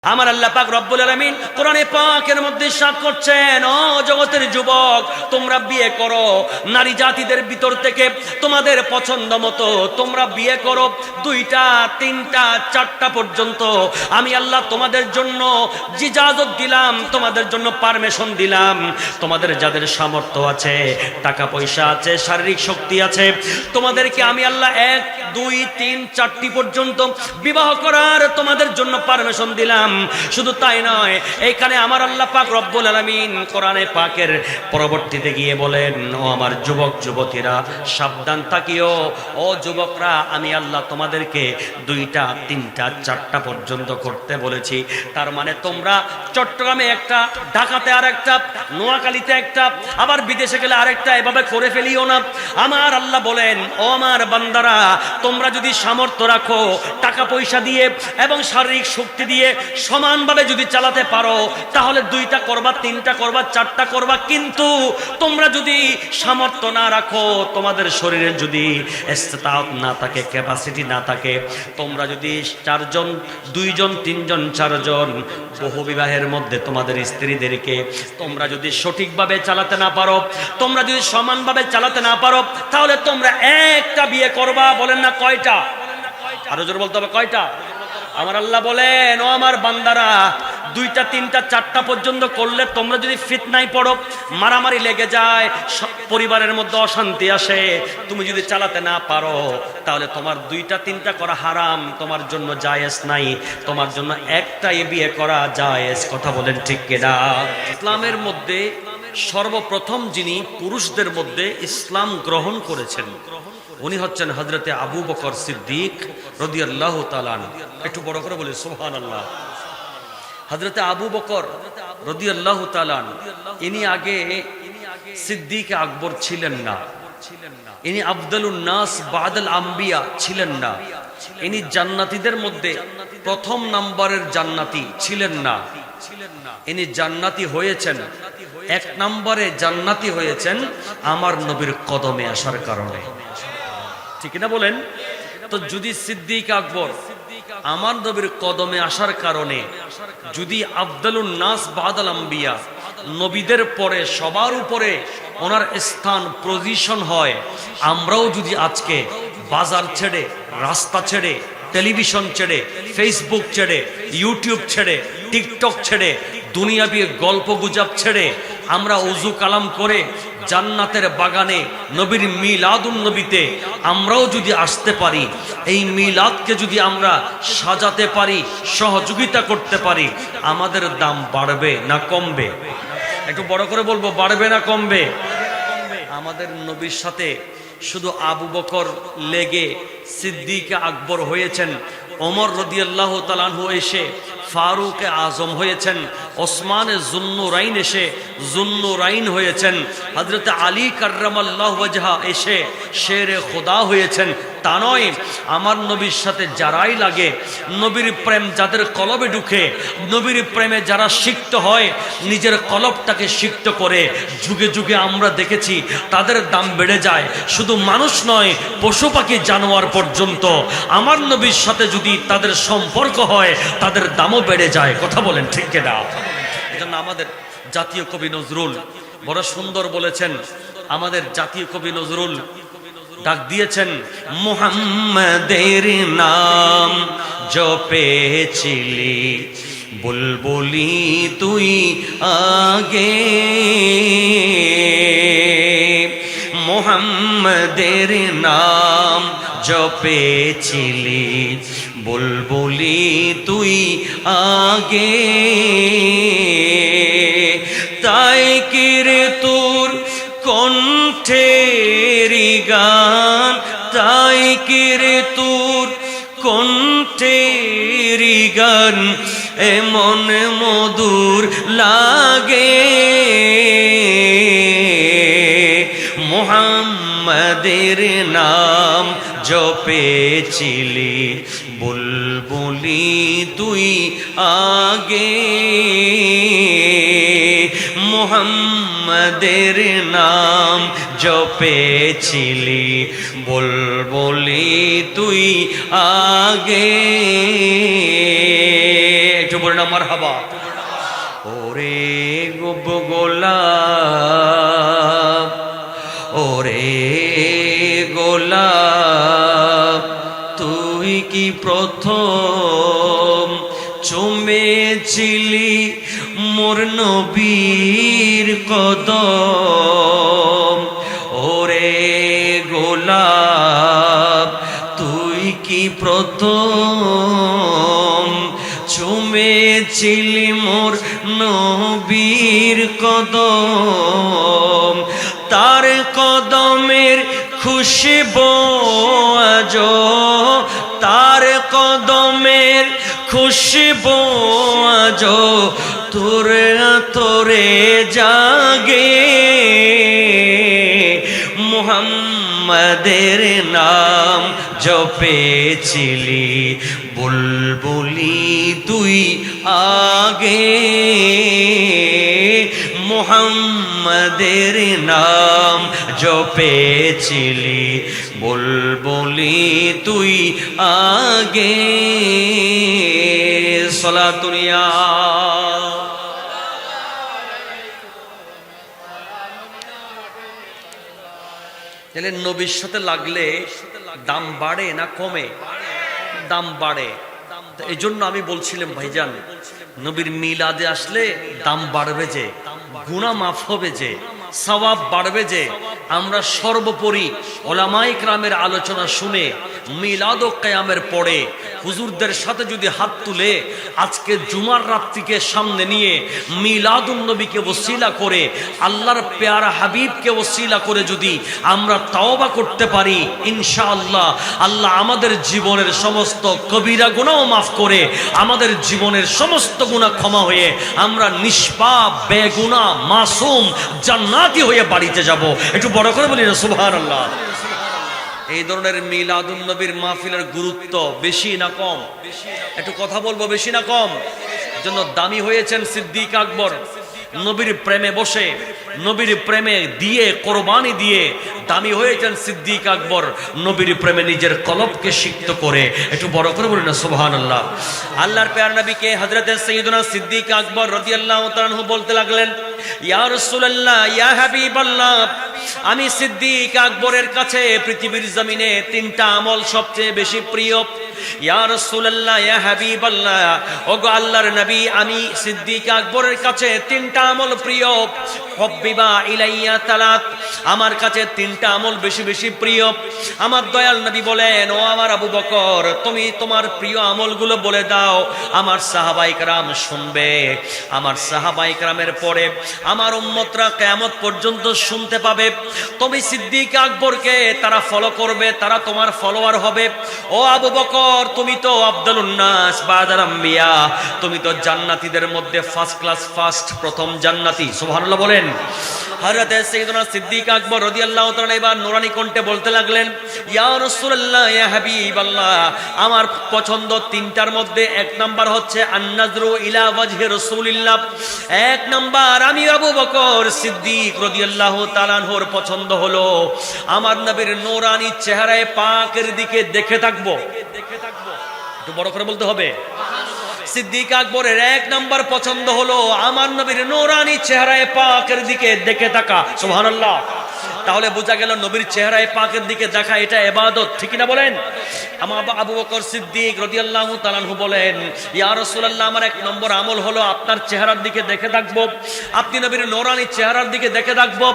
আমার আল্লাহ পাক রব্বুল আলামিন কোরআনে পাকের মধ্যে ইরশাদ করছেন, ও জগতের যুবক, তোমরা বিয়ে করো, নারী জাতিদের ভিতর থেকে তোমাদের পছন্দ মতো তোমরা বিয়ে করো, 2টা 3টা 4টা পর্যন্ত আমি আল্লাহ তোমাদের জন্য ইজাজত দিলাম, তোমাদের জন্য পারমিশন দিলাম। তোমাদের যাদের সামর্থ্য আছে, টাকা পয়সা আছে, শারীরিক শক্তি আছে, তোমাদেরকে আমি আল্লাহ 1 2 3 4টি পর্যন্ত বিবাহ করার তোমাদের জন্য পারমিশন দিলাম। শুধু তাই নয়, এইখানে আমার আল্লাহ পাক রব্বুল আলামিন কোরআনে পাকের পরবর্তীতে গিয়ে বলেন, ও আমার যুবক যুবতীরা সাবধান থাকিও, ও যুবকরা আমি আল্লাহ তোমাদেরকে 2টা 3টা 4টা পর্যন্ত করতে বলেছি। তার মানে তোমরা চট্টগ্রামে একটা, ঢাকাতে আরেকটা, নোয়াখালীতে একটা, আবার বিদেশে গেলে আরেকটা এভাবে করে ফেলিও না। আমার আল্লাহ বলেন, ও আমার বান্দারা, তোমরা যদি সামর্থ্য রাখো, টাকা পয়সা দিয়ে এবং শারীরিক শক্তি দিয়ে সমানভাবে যদি চালাতে পারো, তাহলে 2টা করবা, 3টা করবা, 4টা করবা। কিন্তু তোমরা যদি সামর্থ্য না রাখো, তোমাদের শরীরে যদি ইস্তেতাআত না থাকে, ক্যাপাসিটি না থাকে, তোমরা যদি 4 জন, 2 জন, 3 জন, 4 জন বহু বিবাহের মধ্যে তোমাদের স্ত্রীদেরকে তোমরা যদি সঠিকভাবে চালাতে না পারো, তোমরা যদি সমানভাবে চালাতে না পারো, তাহলে তোমরা একটা বিয়ে করবা। বলেন না কয়টা? আরো জোরে বলতে হবে, কয়টা? আমার আল্লাহ বলেন, ও আমার বান্দারা, 2টা 3টা 4টা পর্যন্ত করলে তোমরা যদি ফিতনায় পড়ো, মারামারি লেগে যায়, পরিবারের মধ্যে অশান্তি আসে, তুমি যদি চালাতে না পারো, তাহলে তোমার 2টা 3টা করা হারাম, তোমার জন্য জায়েজ নাই, তোমার জন্য একটাই বিয়ে করা জায়েজ। কথা বলেন ঠিক কিনা? ইসলামের মধ্যে সর্বপ্রথম যিনি পুরুষদের মধ্যে ইসলাম গ্রহণ করেছেন, উনি হচ্ছেন হযরতে আবু বকর সিদ্দিক রাদিয়াল্লাহু তাআলা আনহু। একটু বড় করে বলি সুবহানাল্লাহ। হযরতে আবু বকর রাদিয়াল্লাহু তাআলা আনহু, ইনি আগে সিদ্দিক আকবর ছিলেন না, ইনি আফদালুন নাস বাদাল আম্বিয়া ছিলেন না, ইনি জান্নাতীদের মধ্যে প্রথম নম্বরের জান্নাতি ছিলেন না। ইনি জান্নাতি হয়েছেন, 1 নম্বরে জান্নাতি হয়েছেন আমার নবীর কদমে আসার কারণে। ঠিক না বলেন? তো যদি সিদ্দিক আকবর আমার নবীর কদমে আসার কারণে, যদি আফদালুন নাস বাদাল আম্বিয়া, নবীদের পরে সবার উপরে ওনার স্থান পজিশন হয়, আমরাও যদি আজকে বাজার ছেড়ে, রাস্তা ছেড়ে, টেলিভিশন ছেড়ে, ফেসবুক ছেড়ে, ইউটিউব ছেড়ে, টিকটক ছেড়ে, দুনিয়াবি গল্প গুজব ছেড়ে আমরা ওযু কালাম করে জান্নাতের বাগানে নবীর মিলাদুন নবীতে আমরাও যদি আসতে পারি, এই মিলাদকে যদি আমরা সাজাতে পারি, সহযোগিতা করতে পারি, আমাদের দাম বাড়বে না কমবে? একটু বড় করে বলবো, বাড়বে না কমবে? আমাদের নবীর সাথে শুধু আবু বকর লেগে সিদ্দিক আকবর হয়েছেন, ওমর রাদিয়াল্লাহু তাআলা আনহু এসে ফারুক আজম হয়েছেন, ওসমানে জুন্নুরাইন এসে জুন্নুরাইন হয়েছেন, হযরত আলী কাররামাল্লাহু ওয়াজহা এসে শেরে খোদা হয়েছেন। তা নয়, আমার নবীর সাথে যারাই লাগে, নবীর প্রেম যাদের কলবে ঢুকে, নবীর প্রেমে যারা সিক্ত হয়, নিজের কলবটাকে সিক্ত করে, যুগে যুগে আমরা দেখেছি তাদের দাম বেড়ে যায়। শুধু মানুষ নয়, পশু পাখি জানোয়ার পর্যন্ত আমার নবীর সাথে যদি তাদের সম্পর্ক হয়, তাদের দামও বেড়ে যায়। কথা বলেন ঠিক কিনা? এজন্য আমাদের জাতীয় কবি নজরুল বড় সুন্দর বলেছেন, আমাদের জাতীয় কবি নজরুল ডাক দিয়েছেন, মুহাম্মাদের নাম জপেছিলি বুলবুলি তুই আগে, মুহাম্মাদের নাম জপেছিলি বুলবুলি তুই আগে, তাই কি রে তোর কণ্ঠের গান, তাই কি রে তোর কণ্ঠের গান এমন মধুর লাগে, মুহাম্মাদের নাম জপেছিলি বুলবুলি তুই আগে, মুহাম্মাদের নাম জপেছিলি বুলবুলি তুই আগে। একটু বলেন না মারহাবা। ওরে গোলাপ, ওরে গোলাপ, তুই কি প্রথম চুমেছিলি মোর নবীর কদম? ওরে গোলাপ, তুই কি প্রথম চুমেছিলি মোর নবীর কদম? তার কদমের খুশবু আজো, তার কদমের খুশবু আজো তোরে তোরে জাগে। মুহাম্মাদের নাম জপেছিলি বুলবুলি তুই আগে। মুহাম্মাদের নাম জপেছিলি বুলবুলি তুই আগে। সালাতুনিয়া তাহলে নবীর সাথে লাগলে দাম বাড়ে না কমে? দাম বাড়ে। এই জন্য আমি বলছিলাম ভাইজান, নবীর মিলাদে আসলে দাম বাড়বে, যে গুনাহ মাফ হবে, যে সওয়াব বাড়বে, যে আমরা সর্বোপরি উলামায়ে কেরামের আলোচনা শুনে মিলাদ ও কিয়ামের পরে হুজুরদের সাথে যদি হাত তুলে আজকে জুমার রাতটিকে সামনে নিয়ে মিলাদুন নবীকে ওসিলা করে আল্লাহর পেয়ারা হাবিবকে ওসিলা করে যদি আমরা তাওবা করতে পারি, ইনশাআল্লাহ আল্লাহ আমাদের জীবনের সমস্ত কবিরা গুনাহ মাফ করে আমাদের জীবনের সমস্ত গুনাহ ক্ষমা হয়ে আমরা নিষ্পাপ বেগুনাহ মাসুম জান্নাতি হয়ে বাড়িতে যাব। একটু বড় করে বলি না সুবহানাল্লাহ। এই ধরনের মিলাদুন নবীর মাহফিলের গুরুত্ব বেশি না কম? একটু কথা বলবো, বেশি না কম? জন্য দামি হয়েছেন সিদ্দিক আকবর। নবীর প্রেমে বসে, নবীর প্রেমে দিয়ে, কোরবানি দিয়ে দামি হয়েছেন সিদ্দিক আকবর, নবীর প্রেমে নিজের কলবকে সিক্ত করে। একটু বড় করে বলি না সুবহানাল্লাহ। আল্লাহর প্যার নবীকে হযরতে সাইয়্যিদুনা সিদ্দিক আকবর রাদিয়াল্লাহু তাআলা আনহু বলতে লাগলেন, ইয়া রাসূলুল্লাহ, ইয়া হাবিবাল্লাহ, আমি সিদ্দিক আকবরের কাছে পৃথিবীর জমিনে তিনটা আমল সবচেয়ে বেশি প্রিয়। ইয়া রাসূলুল্লাহ, ইয়া হাবিবাল্লাহ, ওগো আল্লাহর নবী, আমি সিদ্দিক আকবরের কাছে তিনটা আমল প্রিয়। হুব্বিবা ইলাইয়া তালাত, আমার কাছে তিনটা আমল বেশি বেশি প্রিয়। আমার দয়াল নবী বলেন, ও আমার আবু বকর, তুমি তোমার প্রিয় আমলগুলো বলে দাও, আমার সাহাবায়ে কেরাম শুনবে। আমার সাহাবায়ে কেরামের পরে আমার উম্মতরা কিয়ামত পর্যন্ত শুনতে পাবে। তুমি সিদ্দিক আকবরকে তারা ফলো করবে, তারা তোমার ফলোয়ার হবে। ও আবু বকর, তুমি তো আফদালুন নাস বাদাল আম্বিয়া, তুমি তো জান্নাতীদের মধ্যে ফার্স্ট ক্লাস, ফার্স্ট প্রথম জান্নাতি। সুবহানাল্লাহ বলেন। হযরত সাইয়্যিদুনা সিদ্দিক আকবর রাদিয়াল্লাহু তাআলা এবার নুরানি কণ্ঠে বলতে লাগলেন, ইয়া রাসূলুল্লাহ, ইয়া হাবিবাল্লাহ, আমার পছন্দ তিনটার মধ্যে এক নাম্বার হচ্ছে আন-নাযরু ইলা ওয়াজহি রাসূলিল্লাহ। এক নাম্বার আমি আবু বকর সিদ্দিক রাদিয়াল্লাহু তাআলা আনহুর পছন্দ হলো আমার নবীর নূরানি চেহারায় পাকের দিকে দেখে থাকবো। একটু বড় করে বলতে হবে। সিদ্দিক আকবরের এক নাম্বার পছন্দ হলো আমার নবীর নূরানি চেহারায় পাকের দিকে দেখে থাকা। সুবহানাল্লাহ। তাহলে বোঝা গেল নবীর চেহারায় পাকের দিকে দেখা এটা ইবাদত, ঠিক না বলেন? আমার আবু বকর সিদ্দিক রাদিয়াল্লাহু তাআলা আনহু বলেন, ইয়া রাসূলুল্লাহ, আমার এক নম্বর আমল হলো আপনার চেহারার দিকে দেখে থাকবো, আপনি নবীর নূরানি চেহারার দিকে দেখে থাকবো।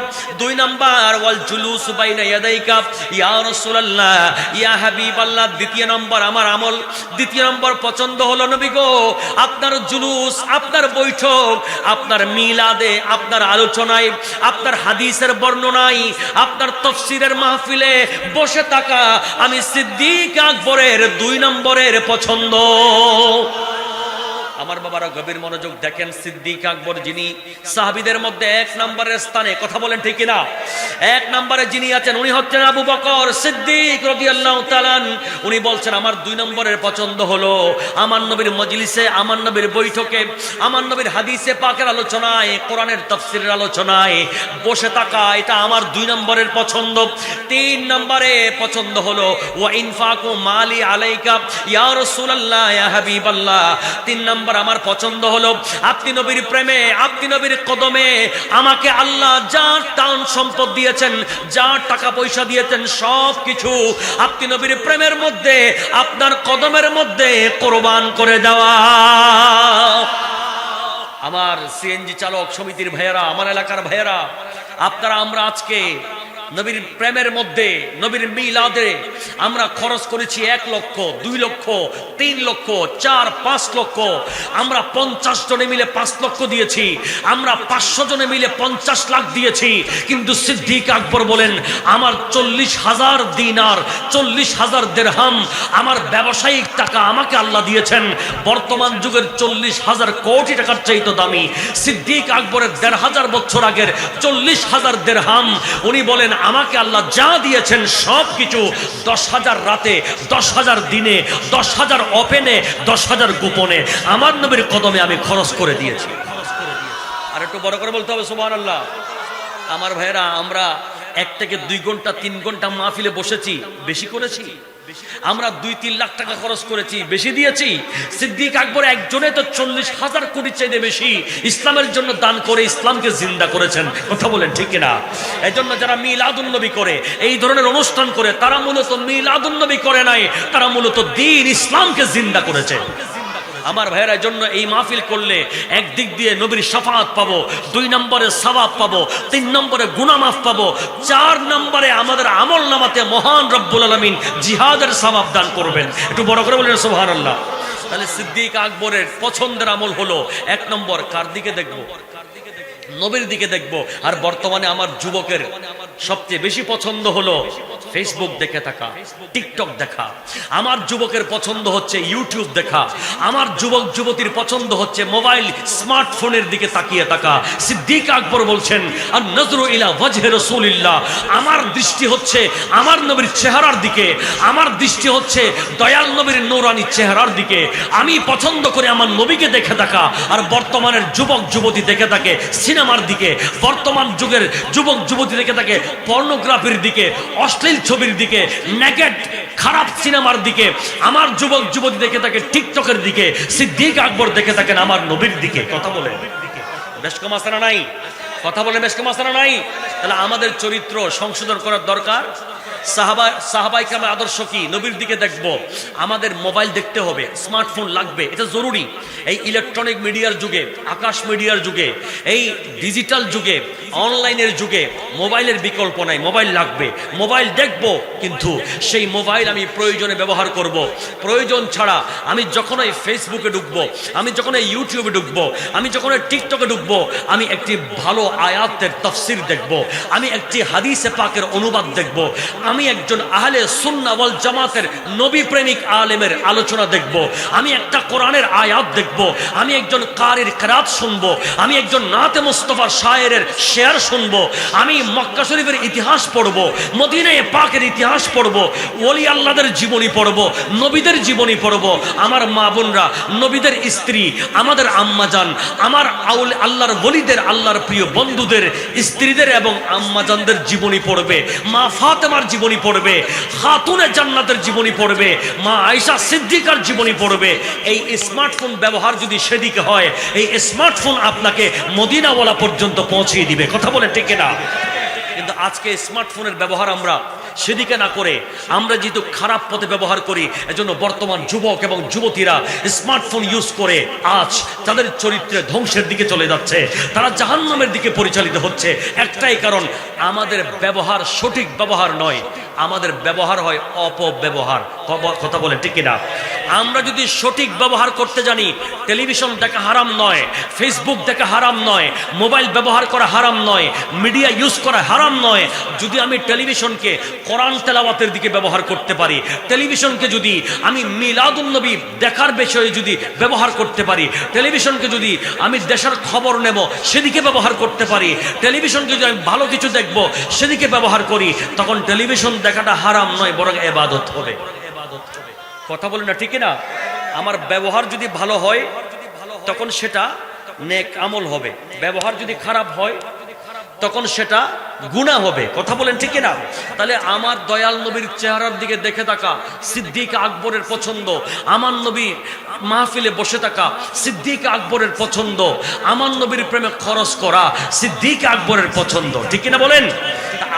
দুই নাম্বার ওয়াল জুলুস বাইনা ইয়াদাইকা ইয়া রাসূলুল্লাহ, ইয়া হাবিবাল্লাহ, দ্বিতীয় নম্বর আমার আমল, দ্বিতীয় নম্বর পছন্দ হলো নবী গো আপনার জুলুস, আপনার বৈঠক, আপনার মিলাদে, আপনার আলোচনায়, আপনার হাদিসের বর্ণনায়, আপনার তাফসীরের মাহফিলে বসে থাকা আমি সিদ্দিক আকবরের দুই নম্বরের পছন্দ। আমার বাবারা গভীর মনোযোগ দেখেন, সিদ্দিক আকবর যিনি সাহাবীদের মধ্যে এক নম্বরের স্থানে, কথা বলেন ঠিক কিনা? এক নম্বরে যিনি আছেন উনি হচ্ছেন আবু বকর সিদ্দিক রাদিয়াল্লাহু তাআলা। উনি বলছেন আমার দুই নম্বরের পছন্দ হলো আমার নবীর মজলিসে, আমার নবীর বৈঠকে, আমার নবীর হাদিসে পাকের আলোচনায়, কোরআনের তাফসীরের আলোচনায় বসে থাকা, এটা আমার দুই নম্বরের পছন্দ। তিন নম্বরে পছন্দ হলো ওয়া ইনফাকু মালি আলাইকা ইয়া রাসূলুল্লাহ, ইয়া হাবিবাল্লাহ। তিন নম্বর নাম্বার আমার পছন্দ হলো আপনি নবীর প্রেমে, আপনি নবীর কদমে আমাকে আল্লাহ যা টান সম্পদ দিয়েছেন, যা টাকা পয়সা দিয়েছেন, সব কিছু আপনি নবীর প্রেমের মধ্যে, আপনার কদমের মধ্যে কোরবান করে দেওয়া। আমার সিএনজি চালক সমিতির ভাইয়েরা, আমার এলাকার ভাইয়েরা, আপনারা আমরা আজকে নবীর প্রেমের মধ্যে, নবীর মিলাদে আমরা খরচ করেছি 1 লক্ষ, 2 লক্ষ, 3 লক্ষ, 4, 5 লক্ষ। আমরা 50 জনে মিলে 5 লক্ষ দিয়েছি, আমরা 500 জনে মিলে 50 লাখ দিয়েছি। কিন্তু সিদ্দিক আকবর বলেন, আমার 40,000 দিনার, 40,000 দিরহাম আমার ব্যবসায়িক টাকা আমাকে আল্লাহ দিয়েছেন। বর্তমান যুগের 40,000 কোটি টাকার চাইতে দামি সিদ্দিক আকবরের 1,500 বছর আগের 40,000 দিরহাম। উনি বলেন, আমাকে আল্লাহ যা দিয়েছেন সব কিছু 10,000 রাতে, 10,000 দিনে, 10,000 ওপেনে, 10,000 গোপনে আমার নবীর কদমে আমি খরচ করে দিয়েছি। আর একটু বড় করে বলতে হবে সুবহানাল্লাহ। আমার ভাইয়েরা, আমরা 1 থেকে 2 ঘন্টা 3 ঘন্টা মাহফিলে বসেছি, বেশি করেছি? আমরা 2-3 লাখ টাকা খরচ করেছি, বেশি দিয়েছি? সিদ্দিক আকবর একজনে তো 40,000 কোটি চাইতে বেশি ইসলামের জন্য দান করে ইসলামকে জিন্দা করেছেন। কথা বলেন ঠিক কিনা? এই জন্য যারা মিলাদুন নবী করে, এই ধরনের অনুষ্ঠান করে, তারা মূলত মিলাদুন নবী করে নাই, তারা মূলত দ্বীন ইসলামকে জিন্দা করেছে। আমার ভাইয়েরা, জন্য এই মাহফিল করলে একদিক দিয়ে নবীর শাফাআত পাবো, 2 নম্বরে সওয়াব পাবো, 3 নম্বরে গুনাহ মাফ পাবো, 4 নম্বরে আমাদের আমল নামাতে মহান রব্বুল আলামিন জিহাদের সওয়াব দান করবেন। একটু বড় করে বলেন সুবহানাল্লাহ। তাহলে সিদ্দিক আকবরের পছন্দের আমল হলো 1 নম্বর কার দিকে দেখবো? নবীর দিকে দেখবো। আর বর্তমানে আমার যুবকের সবচেয়ে বেশি পছন্দ হলো ফেসবুক দেখে থাকা, টিকটক দেখা। আমার যুবকের পছন্দ হচ্ছে ইউটিউব দেখা। আমার যুবক যুবতীর পছন্দ হচ্ছে মোবাইল, স্মার্টফোনের দিকে তাকিয়ে থাকা। সিদ্দিক আকবর বলছেন, আর নজরু ইলা ওয়াজহি রাসূলিল্লাহ, আমার দৃষ্টি হচ্ছে আমার নবীর চেহারার দিকে, আমার দৃষ্টি হচ্ছে দয়াল নবীর নূরানী চেহারার দিকে। আমি পছন্দ করে আমার নবীকে দেখে থাকা। আর বর্তমানের যুবক যুবতী দেখে থাকে সিনেমার দিকে, বর্তমান যুগের যুবক যুবতী দেখে থাকে পর্নোগ্রাফির দিকে, অশ্লীল ছবির দিকে, নেকেড খারাপ সিনেমার দিকে। আমার যুবক যুবতী দেখে থাকে টিকটকের দিকে। সিদ্দিক আকবর দেখে থাকেন আমার নবীর দিকে। কথা বলে বেশ কম আসে না নাই? কথা বলে বেশ কম আসে না নাই? তাহলে আমাদের চরিত্র সংশোধন করার দরকার। সাহাবায়ে কেরামের আদর্শ কি? নবীর দিকে দেখবো। আমাদের মোবাইল দেখতে হবে, স্মার্টফোন লাগবে, এটা জরুরি। এই ইলেকট্রনিক মিডিয়ার যুগে, আকাশ মিডিয়ার যুগে, এই ডিজিটাল যুগে, অনলাইনের যুগে মোবাইলের বিকল্প নাই। মোবাইল লাগবে, মোবাইল দেখবো, কিন্তু সেই মোবাইল আমি প্রয়োজনে ব্যবহার করব। প্রয়োজন ছাড়া আমি যখন এই ফেসবুকে ঢুকবো, আমি যখন এই ইউটিউবে ঢুকবো, আমি যখন এই টিকটকে ঢুকবো, আমি একটি ভালো আয়াতের তাফসীর দেখব, আমি একটি হাদিসে পাকের অনুবাদ দেখব, আমি একজন আহলে সুন্নাহ ওয়াল জামাতের নবী প্রেমিক আলেমের আলোচনা দেখব, আমি একটা কোরআনের আয়াত দেখব, আমি একজন কারির কিরাত শুনবো, আমি একজন নাতে মুস্তাফার শায়েরের শেয়ার শুনবো, আমি মক্কা শরীফের ইতিহাস পড়ব, মদিনায়ে পাকের ইতিহাস পড়ব, ওলি আল্লাহদের জীবনী পড়ব, নবীদের জীবনী পড়ব। আমার মা বোনরা, নবীদের স্ত্রী, আমাদের আম্মাজান, আমার আল্লাহর ওলিদের, আল্লাহর প্রিয় বন্ধুদের স্ত্রীদের এবং আম্মাজানদের জীবনী পড়বে। মা ফাতেমার জীবনী পড়বে, খাতুনে জান্নাতের জীবনী পড়বে, মা আয়েশা সিদ্দিকার জীবনী পড়বে। এই স্মার্টফোন ব্যবহার যদি সেদিকে হয়, এই স্মার্টফোন আপনাকে মদিনাওয়ালা পর্যন্ত পৌঁছিয়ে দিবে। কথা বলে ঠিক না? কিন্তু আজকে স্মার্টফোনের ব্যবহার আমরা সেদিকে না করে আমরা যেহেতু খারাপ পথে ব্যবহার করি, এজন্য বর্তমান যুবক এবং যুবতীরা স্মার্টফোন ইউজ করে আজ তাদের চরিত্রে ধ্বংসের দিকে চলে যাচ্ছে, তারা জাহান্নামের দিকে পরিচালিত হচ্ছে। একটাই কারণ, আমাদের ব্যবহার সঠিক ব্যবহার নয়, আমাদের ব্যবহার হয় অপব্যবহার। কথা বলে ঠিক না? আমরা যদি সঠিক ব্যবহার করতে জানি, টেলিভিশন দেখা হারাম নয়, ফেসবুক দেখা হারাম নয়, মোবাইল ব্যবহার করা হারাম নয়, মিডিয়া ইউজ করা হারাম নয়। যদি আমি টেলিভিশনকে কোরআন তেলাওয়াতের দিকে ব্যবহার করতে পারি, টেলিভিশনকে যদি আমি মিলাদুন নবী দেখার বিষয়ে যদি ব্যবহার করতে পারি, টেলিভিশনকে যদি আমি দেশের খবর নেব সেদিকে ব্যবহার করতে পারি, টেলিভিশনকে যদি আমি ভালো কিছু দেখব সেদিকে ব্যবহার করি, তখন টেলিভিশন দেখাটা হারাম নয়, বরং ইবাদত হবে। কথা বলি না ঠিক না? আমার ব্যবহার যদি ভালো হয় তখন সেটা নেক আমল হবে, ব্যবহার যদি খারাপ হয় তখন সেটা গুনাহ হবে। কথা বলেন ঠিক না? তাহলে আমার দয়াল নবীর চেহারার দিকে দেখে থাকা সিদ্দিক আকবরের পছন্দ, আমার নবীর মাহফিলে বসে থাকা সিদ্দিক আকবরের পছন্দ, আমার নবীর প্রেমে খরচ করা সিদ্দিক আকবরের পছন্দ, ঠিক কিনা বলেন?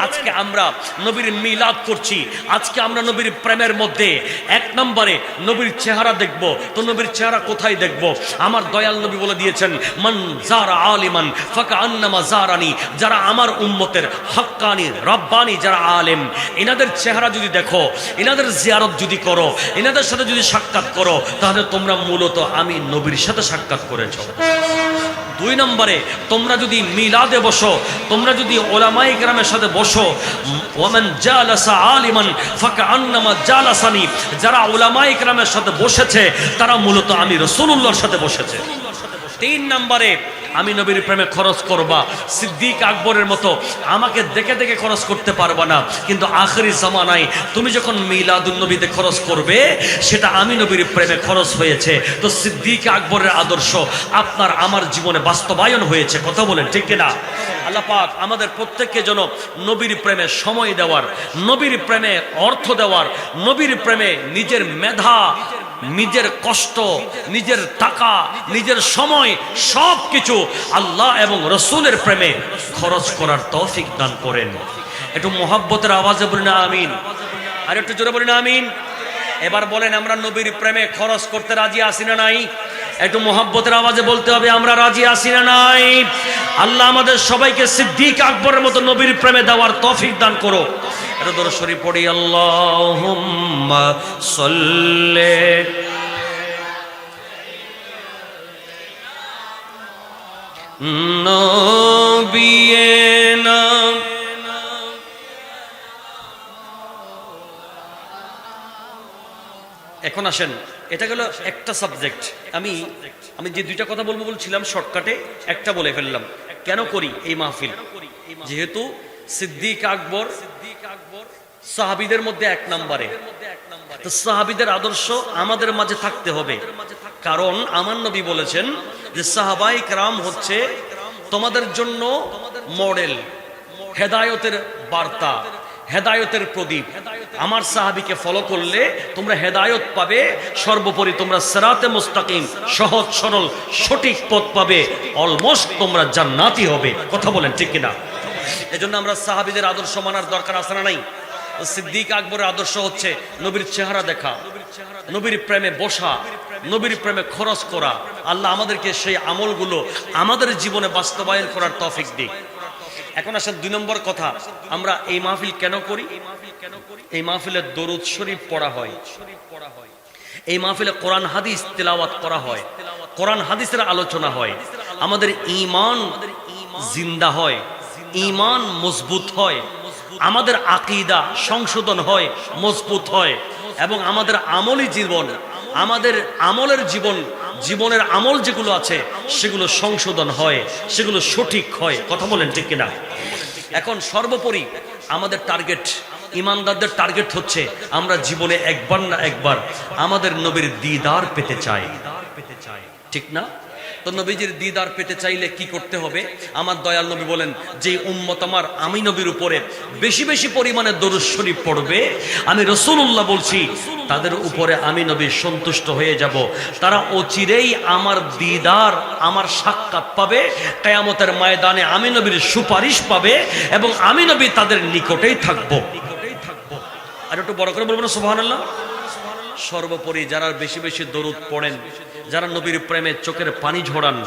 আজকে আমরা নবীর মিলাদ করছি, আজকে আমরা নবীর প্রেমের মধ্যে এক নম্বরে নবীর চেহারা দেখব। তো নবীর চেহারা কোথায় দেখব? আমার দয়াল নবী বলে দিয়েছেন, মান যারা আলিমান ফাকান্নামা যারানি, যারা আমার উম্মতের হক্কানি রব্বানি যারা আলেম, এনাদের চেহারা যদি দেখো, এনাদের জিয়ারত যদি করো, এনাদের সাথে যদি সাক্ষাৎ করো, তাহলে তোমরা মূলত আমি নবীর সাথে সাক্ষাৎ করেছো। দুই নম্বরে তোমরা যদি মিলাদে বসো, তোমরা যদি উলামায়ে কেরামের সাথে বসো, ওয়ামান জালাসা আলিমান ফাকান্নামা জালাসানি, যারা উলামায়ে কেরামের সাথে বসেছে তারা মূলত আমি রাসূলুল্লাহর সাথে বসেছে। তিন নম্বরে আমি নবীর প্রেমে খরচ করবা। সিদ্দিক আকবরের মতো আমাকে দেখে দেখে খরচ করতে পারবা না, কিন্তু আখিরি জামানায় তুমি যখন মিলাদুন নবীতে খরচ করবে, সেটা আমি নবীর প্রেমে খরচ হয়েছে। তো সিদ্দিক আকবরের আদর্শ আপনার আমার জীবনে বাস্তবায়ন হয়েছে। কথা বলেন ঠিক কিনা? আল্লাহ পাক আমাদের প্রত্যেককে যেন নবীর প্রেমে সময় দেওয়ার, নবীর প্রেমে অর্থ দেওয়ার, নবীর প্রেমে নিজের মেধা, নিজের কষ্ট, নিজের টাকা, নিজের সময় সব কিছু আল্লাহ এবং রসুলের প্রেমে খরচ করার তৌফিক দান করেন। একটু মোহাব্বতের আওয়াজে বলেন আমিন, আর একটু জোরে বলেন আমিন। এবার বলেন, আমরা নবীর প্রেমে খরচ করতে রাজি আছি না নাই? একটু মোহাব্বতের আওয়াজে বলতে হবে, আমরা রাজি আছি না নাই? আল্লাহ আমাদের সবাইকে সিদ্দিক আকবরের মতো নবীর প্রেমে দেওয়ার তৌফিক দান করো। এটা দরুদ শরীফ পড়ি, আল্লাহুম্মা সাল্লি নবিয়েনা। এখন আসেন, এটা গেল একটা সাবজেক্ট। আমি যে দুইটা কথা বলবো বলছিলাম, শর্টকাটে একটা বলে ফেললাম। কেন করি এই মাহফিল? যেহেতু সিদ্দিক আকবর সাহাবীদের মধ্যে এক নম্বরে, তো সাহাবীদের আদর্শ আমাদের মাঝে থাকতে হবে। কারণ আমার নবী বলেছেন যে সাহাবায়ে কেরাম হচ্ছে তোমাদের জন্য মডেল, হেদায়েতের বার্তা, হেদায়েতের প্রদীপ। আমার সাহাবীকে ফলো করলে তোমরা হেদায়েত পাবে, সর্বোপরি তোমরা সিরাতে মুস্তাকিম, সহজ সরল সঠিক পথ পাবে, অলমোস্ট তোমরা জান্নাতি হবে। কথা বলেন ঠিক কিনা? এজন্য আমরা সাহাবীদের আদর্শ মানার দরকার আছে না নাই? সিদ্দিক আকবরের আদর্শ হচ্ছে নবীর চেহারা দেখা, নবীর প্রেমে বসা, নবীর প্রেমে খরচ করা। আল্লাহ আমাদেরকে সেই আমলগুলো আমাদের জীবনে বাস্তবায়ন করার তৌফিক দিক। এখন আসেন দুই নম্বর কথা, আমরা এই মাহফিল কেন করি? এই মাহফিলে দরুদ শরীফ পড়া হয়, এই মাহফিলে কোরআন হাদিস তেলাওয়াত করা হয়, কোরআন হাদিসের আলোচনা হয়, আমাদের ঈমান জিন্দা হয়, ঈমান মজবুত হয়, আমাদের আকীদা সংশোধন হয়, মজবুত হয়, এবং আমাদের আমলি জীবন, আমাদের আমলের জীবনের আমল যেগুলো আছে সেগুলো সংশোধন হয়, সেগুলো সঠিক হয়। কথা বলেন ঠিক কিনা? এখন সর্বোপরি আমাদের টার্গেট, ইমানদারদের টার্গেট হচ্ছে আমরা জীবনে একবার না একবার আমাদের নবীর দিদার পেতে চাই, ঠিক না? তো নবীজির দিদার পেতে চাইলে কি করতে হবে? আমার দয়াল নবী বলেন, যে উম্মত আমার আমি নবীর উপরে বেশি বেশি পরিমাণে দরুদ শরীফ পড়বে, আমি রাসূলুল্লাহ বলছি তাদের উপরে আমি নবী সন্তুষ্ট হয়ে যাব। তারা অচিরেই আমার দিদার, আমার সাক্ষাৎ পাবে, কিয়ামতের ময়দানে আমি নবীর সুপারিশ পাবে, এবং আমি নবী তাদের নিকটেই থাকব। আর একটু বড় করে বলবো না সুবহানাল্লাহ? সর্বোপরি যারা বেশি বেশি দরুদ পড়েন, যারা নবীর প্রেমে চোখের পানি ঝরান,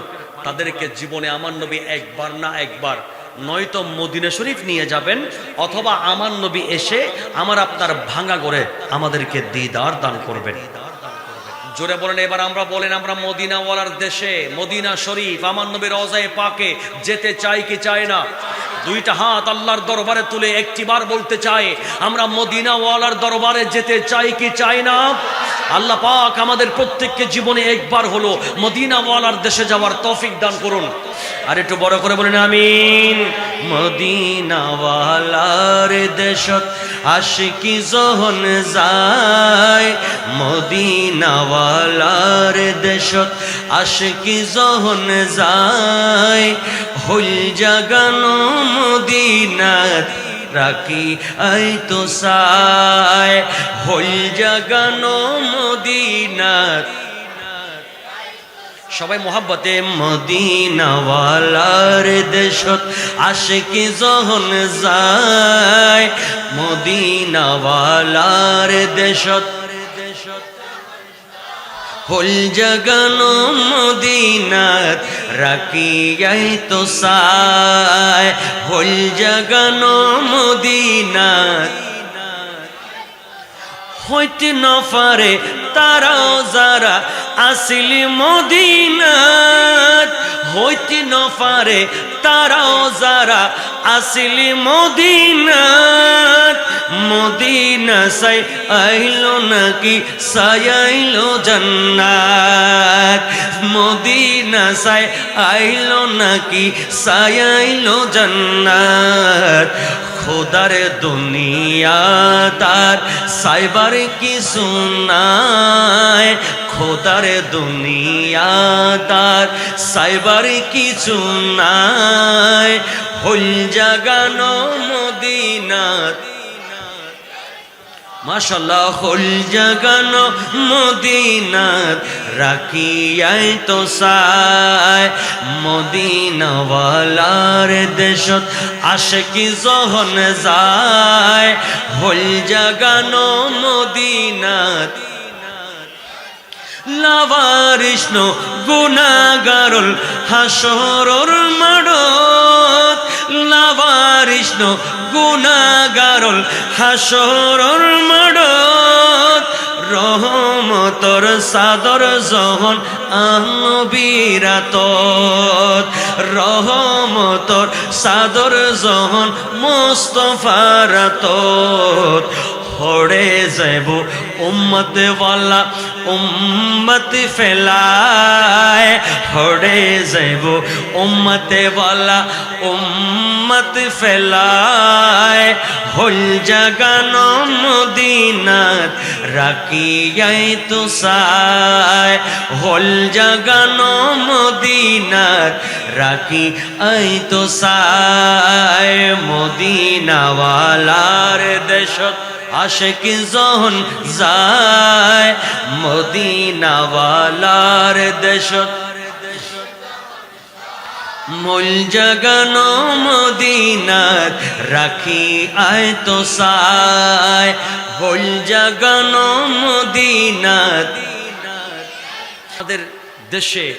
তাদেরকে জীবনে আমার নবী একবার না একবার নয়তো মদিনা শরীফ নিয়ে যাবেন, অথবা আমার নবী এসে আমার আপনার ভাঙা ঘরে আমাদেরকে দিদার দান করবেন। জোরে বলেন এবার, আমরা বলেন আমরা মদিনাওয়ালার দেশে, মদিনা শরীফ, আমার নবীর রওজায়ে পাকে যেতে চাই কি চাই না? দুইটা হাত আল্লাহর দরবারে তুলে একটিবার বলতে চাই, আমরা মদিনাওয়ালার দরবারে যেতে চাই কি চাই না? আল্লাহ পাক আমাদের প্রত্যেককে জীবনে একবার হলো মদিনাওয়ালার দেশে যাওয়ার তৌফিক দান করুন। আর একটু বড় করে বলেন আমিন। মদিনাওয়ালার দেশত আশিকি যখন যায়, মদিনাওয়ালার দেশত আশিকি যখন যায় হল জাগানো মদিনাত রাখি আই তো সায় হল জাগানো মদিনাত সবাই মোহাব্বতে মদিনাওয়ালার দেশত আশিকি যখন যায় মদিনাওয়ালার দেশত হল জাগানো মদিনাত রাখিয়াই তো সায় হল জাগানো মদিনাত হইতে নফারে তারাও যারা আসিলি মদিনাত হইতে নফারে তারাও যারা আসিলি মদিনাত মদিনা সাই আইলো নাকি সায়াইলো জান্নাত মদিনা সাই আইলো নাকি সায়াইলো জান্নাত খোদার দুনিয়া তার সাইবার কিছু নাই খোদার দুনিয়া তার সাইবার কিছু নাই হল জাগানো মদিনাত মাশাআল্লাহ হল জাগানো মদিনাত রাখিয়াই তো সায় মদিনাওয়ালার দেশত আশিকি যখন যায় হল জাগানো মদিনাত লাওয়ারিস গুনাহগারুল হাসরর মাড়ত লাওয়ারিস গুনাহগারুল হাসরর মাড়ত রহমতর সাদর যখন আনবিরাত রহমতর সাদর যখন মুস্তাফারাত হড়ে যাইব উম্মত ওয়ালা উম্মত ফেলায় হড়ে যাইব উম্মত ওয়ালা উম্মত ফেলায় হল জাগানো মদিনাত রাখিয়াই তো সায় হল জাগানো মদিনাত রাখি আই তো সায় মদিনাওয়ালার দেশত আশিকি যখন যায় মদিনাওয়ালার দেশত মূল জাগানো মদিনাত রাখি আয় তো সায় হল জাগানো মদিনাত আমাদের দেশে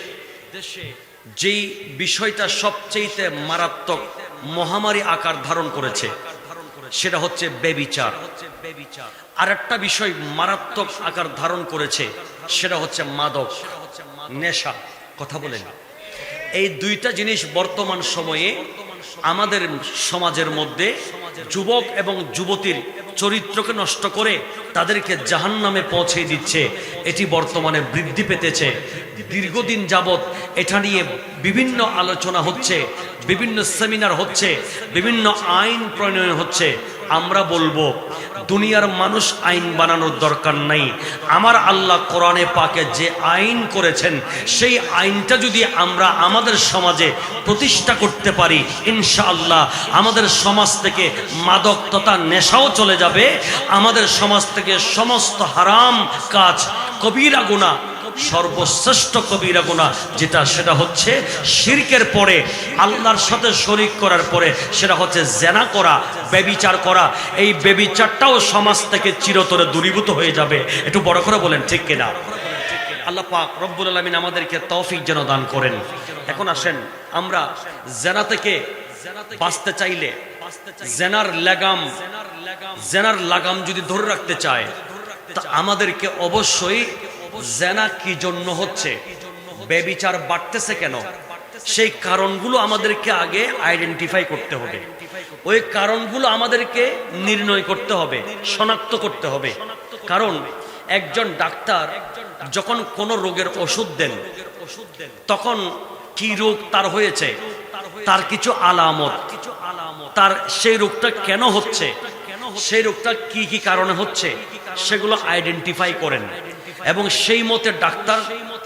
যেই বিষয়টা সবচেয়ে মারাত্মক মহামারী আকার ধারণ করেছে সেটা হচ্ছে ব্যভিচার আর একটা বিষয় মারাত্মক আকার ধারণ করেছে সেটা হচ্ছে মাদক নেশা কথা বলেন এই দুইটা জিনিস বর্তমান সময়ে আমাদের সমাজের মধ্যে যুবক এবং যুবতীর চরিত্রকে নষ্ট করে তাদেরকে জাহান্নামে পৌঁছে দিচ্ছে এটি বর্তমানে বৃদ্ধি পেতেছে দীর্ঘদিন যাবত এটা নিয়ে বিভিন্ন আলোচনা হচ্ছে বিভিন্ন সেমিনার হচ্ছে বিভিন্ন আইন প্রণয়ন হচ্ছে আমরা বলবো দুনিয়ার মানুষ আইন বানানোর দরকার নাই আমার আল্লাহ কোরআনে পাকে যে আইন করেছেন সেই আইনটা যদি আমরা আমাদের সমাজে প্রতিষ্ঠা করতে পারি ইনশাআল্লাহ আমাদের সমাজ থেকে মাদক তথা নেশাও চলে যাবে আমাদের সমাজ থেকে সমস্ত হারাম কাজ কবিরা গুনাহ সর্বশ্রেষ্ঠ কবিরা গুনাহ যেটা সেটা হচ্ছে শিরকের পরে আল্লাহর সাথে শরীক করার পরে সেটা হচ্ছে জেনা করা ব্যভিচার করা এই ব্যভিচারটাও সমাজ থেকে চিরতরে দূরীভূত হয়ে যাবে একটু বড় করে বলেন ঠিক কিনা আল্লাহ পাক রব্বুল আলামিন আমাদেরকে তৌফিক যেন দান করেন এখন আসেন আমরা জেনা থেকে বাঁচতে চাইলে জেনার লাগাম যদি ধরে রাখতে চায় তা আমাদেরকে অবশ্যই জেনা কি জন্য হচ্ছে ব্যভিচার বাড়তেছে কেন সেই কারণগুলো আমাদেরকে আগে আইডেন্টিফাই করতে হবে ওই কারণগুলো আমাদেরকে নির্ণয় করতে হবে শনাক্ত করতে হবে কারণ একজন ডাক্তার যখন কোনো রোগের ওষুধ দেন তখন কি রোগ তার হয়েছে তার কিছু আলামত তার সেই রোগটা কেন হচ্ছে সেই রোগটা কি কি কারণে হচ্ছে সেগুলো আইডেন্টিফাই করেন এবং সেই মতে ডাক্তার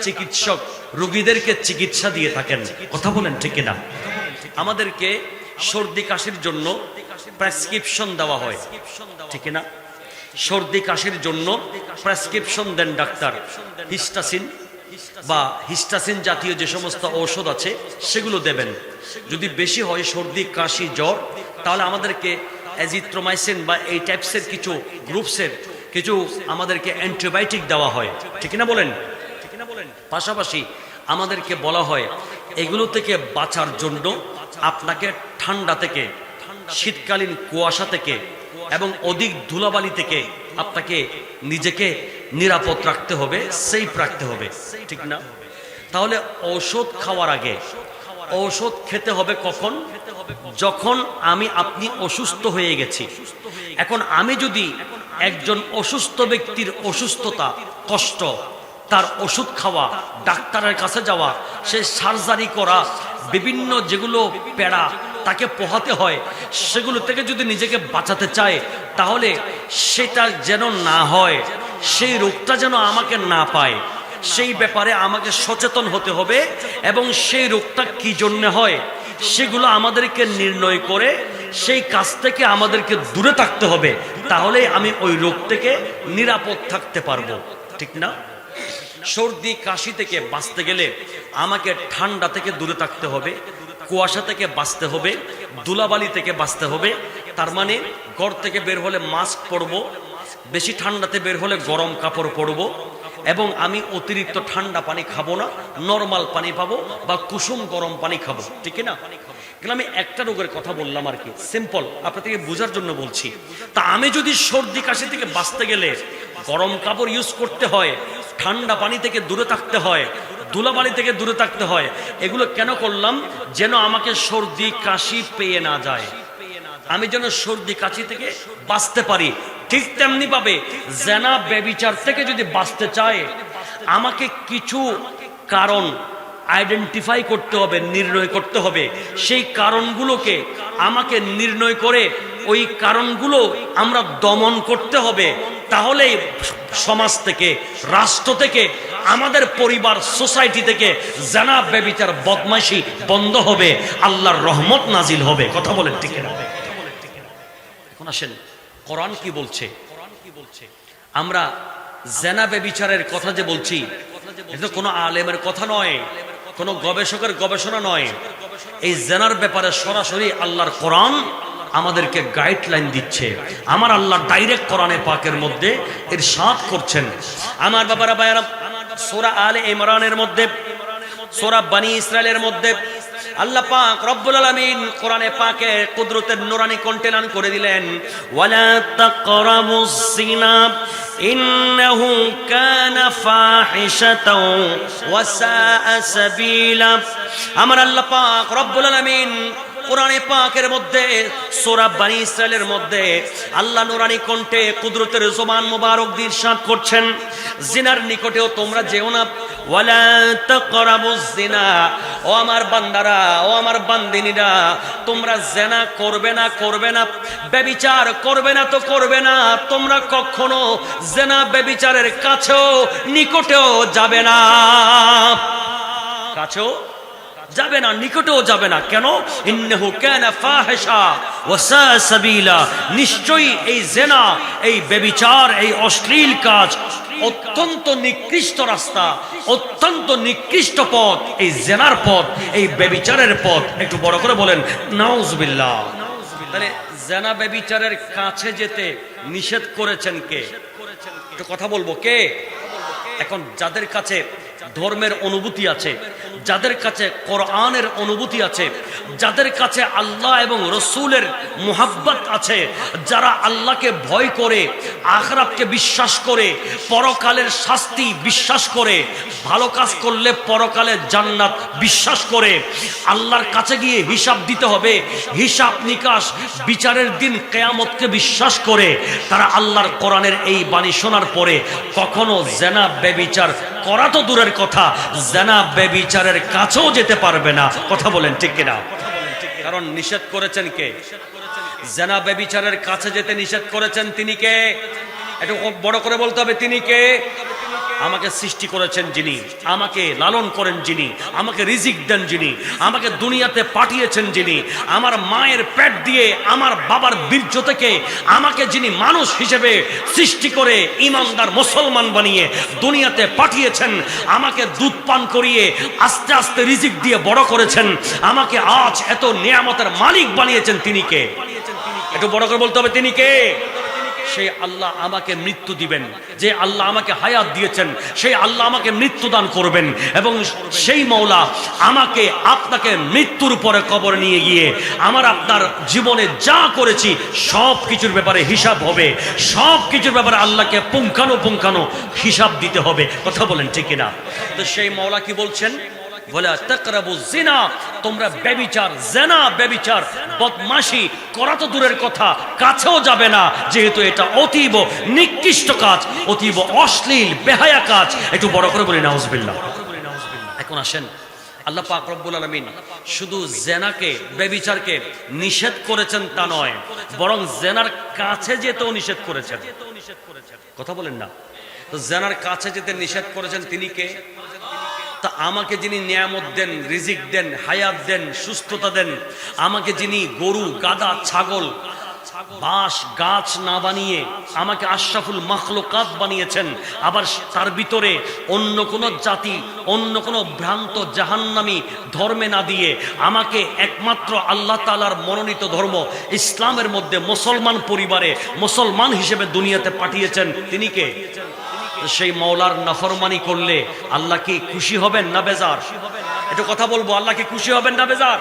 চিকিৎসক রোগীদেরকে চিকিৎসা দিয়ে থাকেন। কথা বলেন ঠিক কিনা? আমাদেরকে সর্দি কাশির জন্য প্রেসক্রিপশন দেওয়া হয়, ঠিক না? সর্দি কাশির জন্য প্রেসক্রিপশন দেন ডাক্তার, হিস্টাসিন জাতীয় যে সমস্ত ঔষধ আছে সেগুলো দেবেন। যদি বেশি হয় সর্দি কাশি জ্বর, তাহলে আমাদেরকে অ্যাজিথ্রোমাইসিন বা এই টাইপসের কিছু গ্রুপসের কিছু আমাদেরকে অ্যান্টিবায়োটিক দেওয়া হয়, ঠিক না বলেন? পাশাপাশি আমাদেরকে বলা হয় এগুলো থেকে বাঁচার জন্য আপনাকে ঠান্ডা থেকে, শীতকালীন কুয়াশা থেকে এবং অধিক ধুলাবালি থেকে আপনাকে নিজেকে নিরাপদ রাখতে হবে, সেফ রাখতে হবে, ঠিক না? তাহলে ঔষধ খাওয়ার আগে ঔষধ খেতে হবে কখন? যখন আপনি অসুস্থ হয়ে গেছি। এখন আমি যদি একজন অসুস্থ ব্যক্তির অসুস্থতা, কষ্ট, তার ওষুধ খাওয়া, ডাক্তারের কাছে যাওয়া, সে সার্জারি করা, বিভিন্ন যেগুলো পেড়া তাকে পোহাতে হয়, সেগুলো থেকে যদি নিজেকে বাঁচাতে চায়, তাহলে সেটা যেন না হয়, সেই রোগটা যেন আমাকে না পায়, সেই ব্যাপারে আমাকে সচেতন হতে হবে। এবং সেই রোগটা কি জন্য হয় সেগুলো আমাদেরকে নির্ণয় করে সেই কাজ থেকে আমাদেরকে দূরে থাকতে হবে। তাহলে আমি ওই রোগ থেকে নিরাপদ থাকতে পারবো, ঠিক না? সর্দি কাশি থেকে বাঁচতে গেলে আমাকে ঠান্ডা থেকে দূরে থাকতে হবে, কুয়াশা থেকে বাঁচতে হবে, ধুলাবালি থেকে বাঁচতে হবে। তার মানে ঘর থেকে বের হলে মাস্ক পরবো, বেশি ঠান্ডাতে বের হলে গরম কাপড় পরবো, এবং আমি অতিরিক্ত ঠান্ডা পানি খাবো না, নর্মাল পানি পাবো বা কুসুম গরম পানি খাবো, ঠিক না? কিন্তু আমি একটা রোগের কথা বললাম আর কি, সিম্পল আপনাদেরকে বোঝার জন্য বলছি। তা আমি যদি সর্দি কাশি থেকে বাঁচতে গেলে গরম কাপড় ইউজ করতে হয়, ঠান্ডা পানি থেকে দূরে থাকতে হয়, ধুলাবালি থেকে দূরে থাকতে হয়, এগুলো কেন করলাম? যেন আমাকে সর্দি কাশি পেয়ে না যায়, আমি যেন সর্দি কাশি থেকে বাঁচতে পারি। ঠিক তেমনি ভাবে জেনা ব্যভিচার থেকে যদি বাঁচতে চায়, আমাকে কিছু কারণ আইডেন্টিফাই করতে হবে, নির্ণয় করতে হবে। সেই কারণগুলোকে আমাকে নির্ণয় করে ওই কারণগুলো আমরা দমন করতে হবে। তাহলেই সমাজ থেকে, রাষ্ট্র থেকে, আমাদের পরিবার, সোসাইটি থেকে জেনা ব্যভিচার, বদমাইশি বন্ধ হবে, আল্লাহর রহমত নাজিল হবে। কথা বলেন ঠিক না? এখন আসেন কোরআন কি বলছে। আমরা জেনা ব্যভিচারের কথা যে বলছি, এটা কোনো আলেমের কথা নয়, কোনো গবেষকের গবেষণা নয়। এই জেনার ব্যাপারে সরাসরি আল্লাহর কোরআন আমাদেরকে গাইডলাইন দিচ্ছে। আমার আল্লাহ ডাইরেক্ট কোরআনে পাকের মধ্যে ইরশাদ করছেন। আমার বাবারা ভাইয়েরা, সূরা আলে ইমরানের মধ্যে, সূরা বনি ইসরাইলের মধ্যে আল্লাহ পাক রব্বুল আলামিন কোরআনে পাকে কুদরতের নুরানি কন্টেনান করে দিলেন, ওয়ালা তাকরাবুস জিনা ইন্নাহু কানা ফাহিশাতাও ওয়া সাআ সাবিলা। আমার আল্লাহ পাক রব্বুল আলামিন কোরআনে পাকের মধ্যে সূরা বনি ইসরাইলের মধ্যে আল্লাহ নুরানি কণ্ঠে কুদরতের জবান মোবারক দিয়ে ইরশাদ করছেন, জিনার নিকটেও তোমরা যেও না। ওয়ালা তাকরাবুজ জিনা, ও আমার বান্দারা, ও আমার বান্দিনীরা, তোমরা জিনা করবে না, করবে না, ব্যভিচার করবে না, তো করবে না। তোমরা কখনো জিনা ব্যভিচারের কাছেও নিকটেও যাবে না, কাছেও যাবে না, নিকটেও যাবে না। কেন? ইন্নাহু কানা ফাহিশা ওয়া সাআ সাবিলা, নিশ্চয়ই এই জিনা, এই ব্যভিচার, এই অশ্লীল কাজ অত্যন্ত নিকৃষ্ট রাস্তা, অত্যন্ত নিকৃষ্ট পথ, এই জিনার পথ, এই ব্যভিচারের পথ। একটু বড় করে বলেন নাউজুবিল্লাহ। তাহলে জিনা ব্যভিচারের কাছে যেতে নিষেধ করেছেন কে? একটু কথা বলবো কে? এখন যাদের কাছে ধর্মের অনুভূতি আছে, যাদের কাছে কোরআনের অনুভূতি আছে, যাদের কাছে আল্লাহ এবং রসুলের মুহাব্বত আছে, যারা আল্লাহকে ভয় করে, আখিরাতকে বিশ্বাস করে, পরকালের শাস্তি বিশ্বাস করে, ভালো কাজ করলে পরকালে জান্নাত বিশ্বাস করে, আল্লাহর কাছে গিয়ে হিসাব দিতে হবে, হিসাব নিকাশ, বিচারের দিন কিয়ামতকে বিশ্বাস করে, তারা আল্লাহর কোরআনের এই বাণী শোনার পরে কখনো জিনা ব্যভিচার করা তো দূরের কথা, জিনা ব্যভিচারের কাছেও যেতে পারবে না। কথা বলেন ঠিক কিনা? কারণ নিষেধ করেছেন কে? জিনা ব্যভিচারের কাছে যেতে নিষেধ করেছেন তিনি কে? একটু বড় করে বলতে হবে, তিনি কে? আমাকে সৃষ্টি করেছেন যিনি, আমাকে লালন করেন যিনি, আমাকে রিজিক দেন যিনি, আমাকে দুনিয়াতে পাঠিয়েছেন যিনি, আমার মায়ের পেট দিয়ে আমার বাবার বীর্য থেকে আমাকে যিনি মানুষ হিসেবে সৃষ্টি করে ইমানদার মুসলমান বানিয়ে দুনিয়াতে পাঠিয়েছেন, আমাকে দুধ পান করিয়ে আস্তে আস্তে রিজিক দিয়ে বড় করেছেন, আমাকে আজ এত নিয়ামতের মালিক বানিয়েছেন, তিনি কে? একটু বড় করে বলতে হবে, তিনি কে? সেই আল্লাহ আমাকে মৃত্যু দিবেন, যে আল্লাহ আমাকে হায়াত দিয়েছেন সেই আল্লাহ আমাকে মৃত্যু দান করবেন, এবং সেই মওলা আমাকে আপনাকে মৃত্যুর পরে কবরে নিয়ে গিয়ে আমার আপনার জীবনে যা করেছি সব কিছুর ব্যাপারে হিসাব হবে, সব কিছুর ব্যাপারে আল্লাহকে পুঙ্খানো হিসাব দিতে হবে। কথা বলেন ঠিক কিনা? তো সেই মওলা কি বলছেন? ওয়ালা তাকরাবু জিনা, তোমরা ব্যভিচার, জিনা ব্যভিচার বদমাশি করা তো দূরের কথা, কাছেও যাবে না, যেহেতু এটা অতীব নিকৃষ্ট কাজ, অতীব অশ্লীল বেহায়া কাজ। একটু বড় করে বলি নাউজুবিল্লাহ। এখন আসেন, আল্লাহ পাক রব্বুল আলামিন শুধু জেনাকে, ব্যভিচারকে নিষেধ করেছেন তা নয়, বরং জেনার কাছে যেতেও নিষেধ করেছেন। কথা বলেন না? তো জেনার কাছে যেতে নিষেধ করেছেন তিনি কে? তা আমাকে যিনি নিয়ামত দেন, রিজিক দেন, হায়াত দেন, সুস্থতা দেন, আমাকে যিনি গরু, গাধা, ছাগল, বাঁশ, গাছ না বানিয়ে আমাকে আশরাফুল মাখলুকাত বানিয়েছেন, আবার তার ভিতরে অন্য কোনো জাতি, অন্য কোনো ভ্রান্ত জাহান্নামী ধর্মে না দিয়ে আমাকে একমাত্র আল্লাহ তাআলার মনোনীত ধর্ম ইসলামের মধ্যে মুসলমান পরিবারে মুসলমান হিসেবে দুনিয়াতে পাঠিয়েছেন, তিনি কে? সেই মওলার নাফরমানি করলে আল্লাহ কি খুশি হবেন না বেজার? একটু কথা বলবো, আল্লাহ কি খুশি হবেন না বেজার?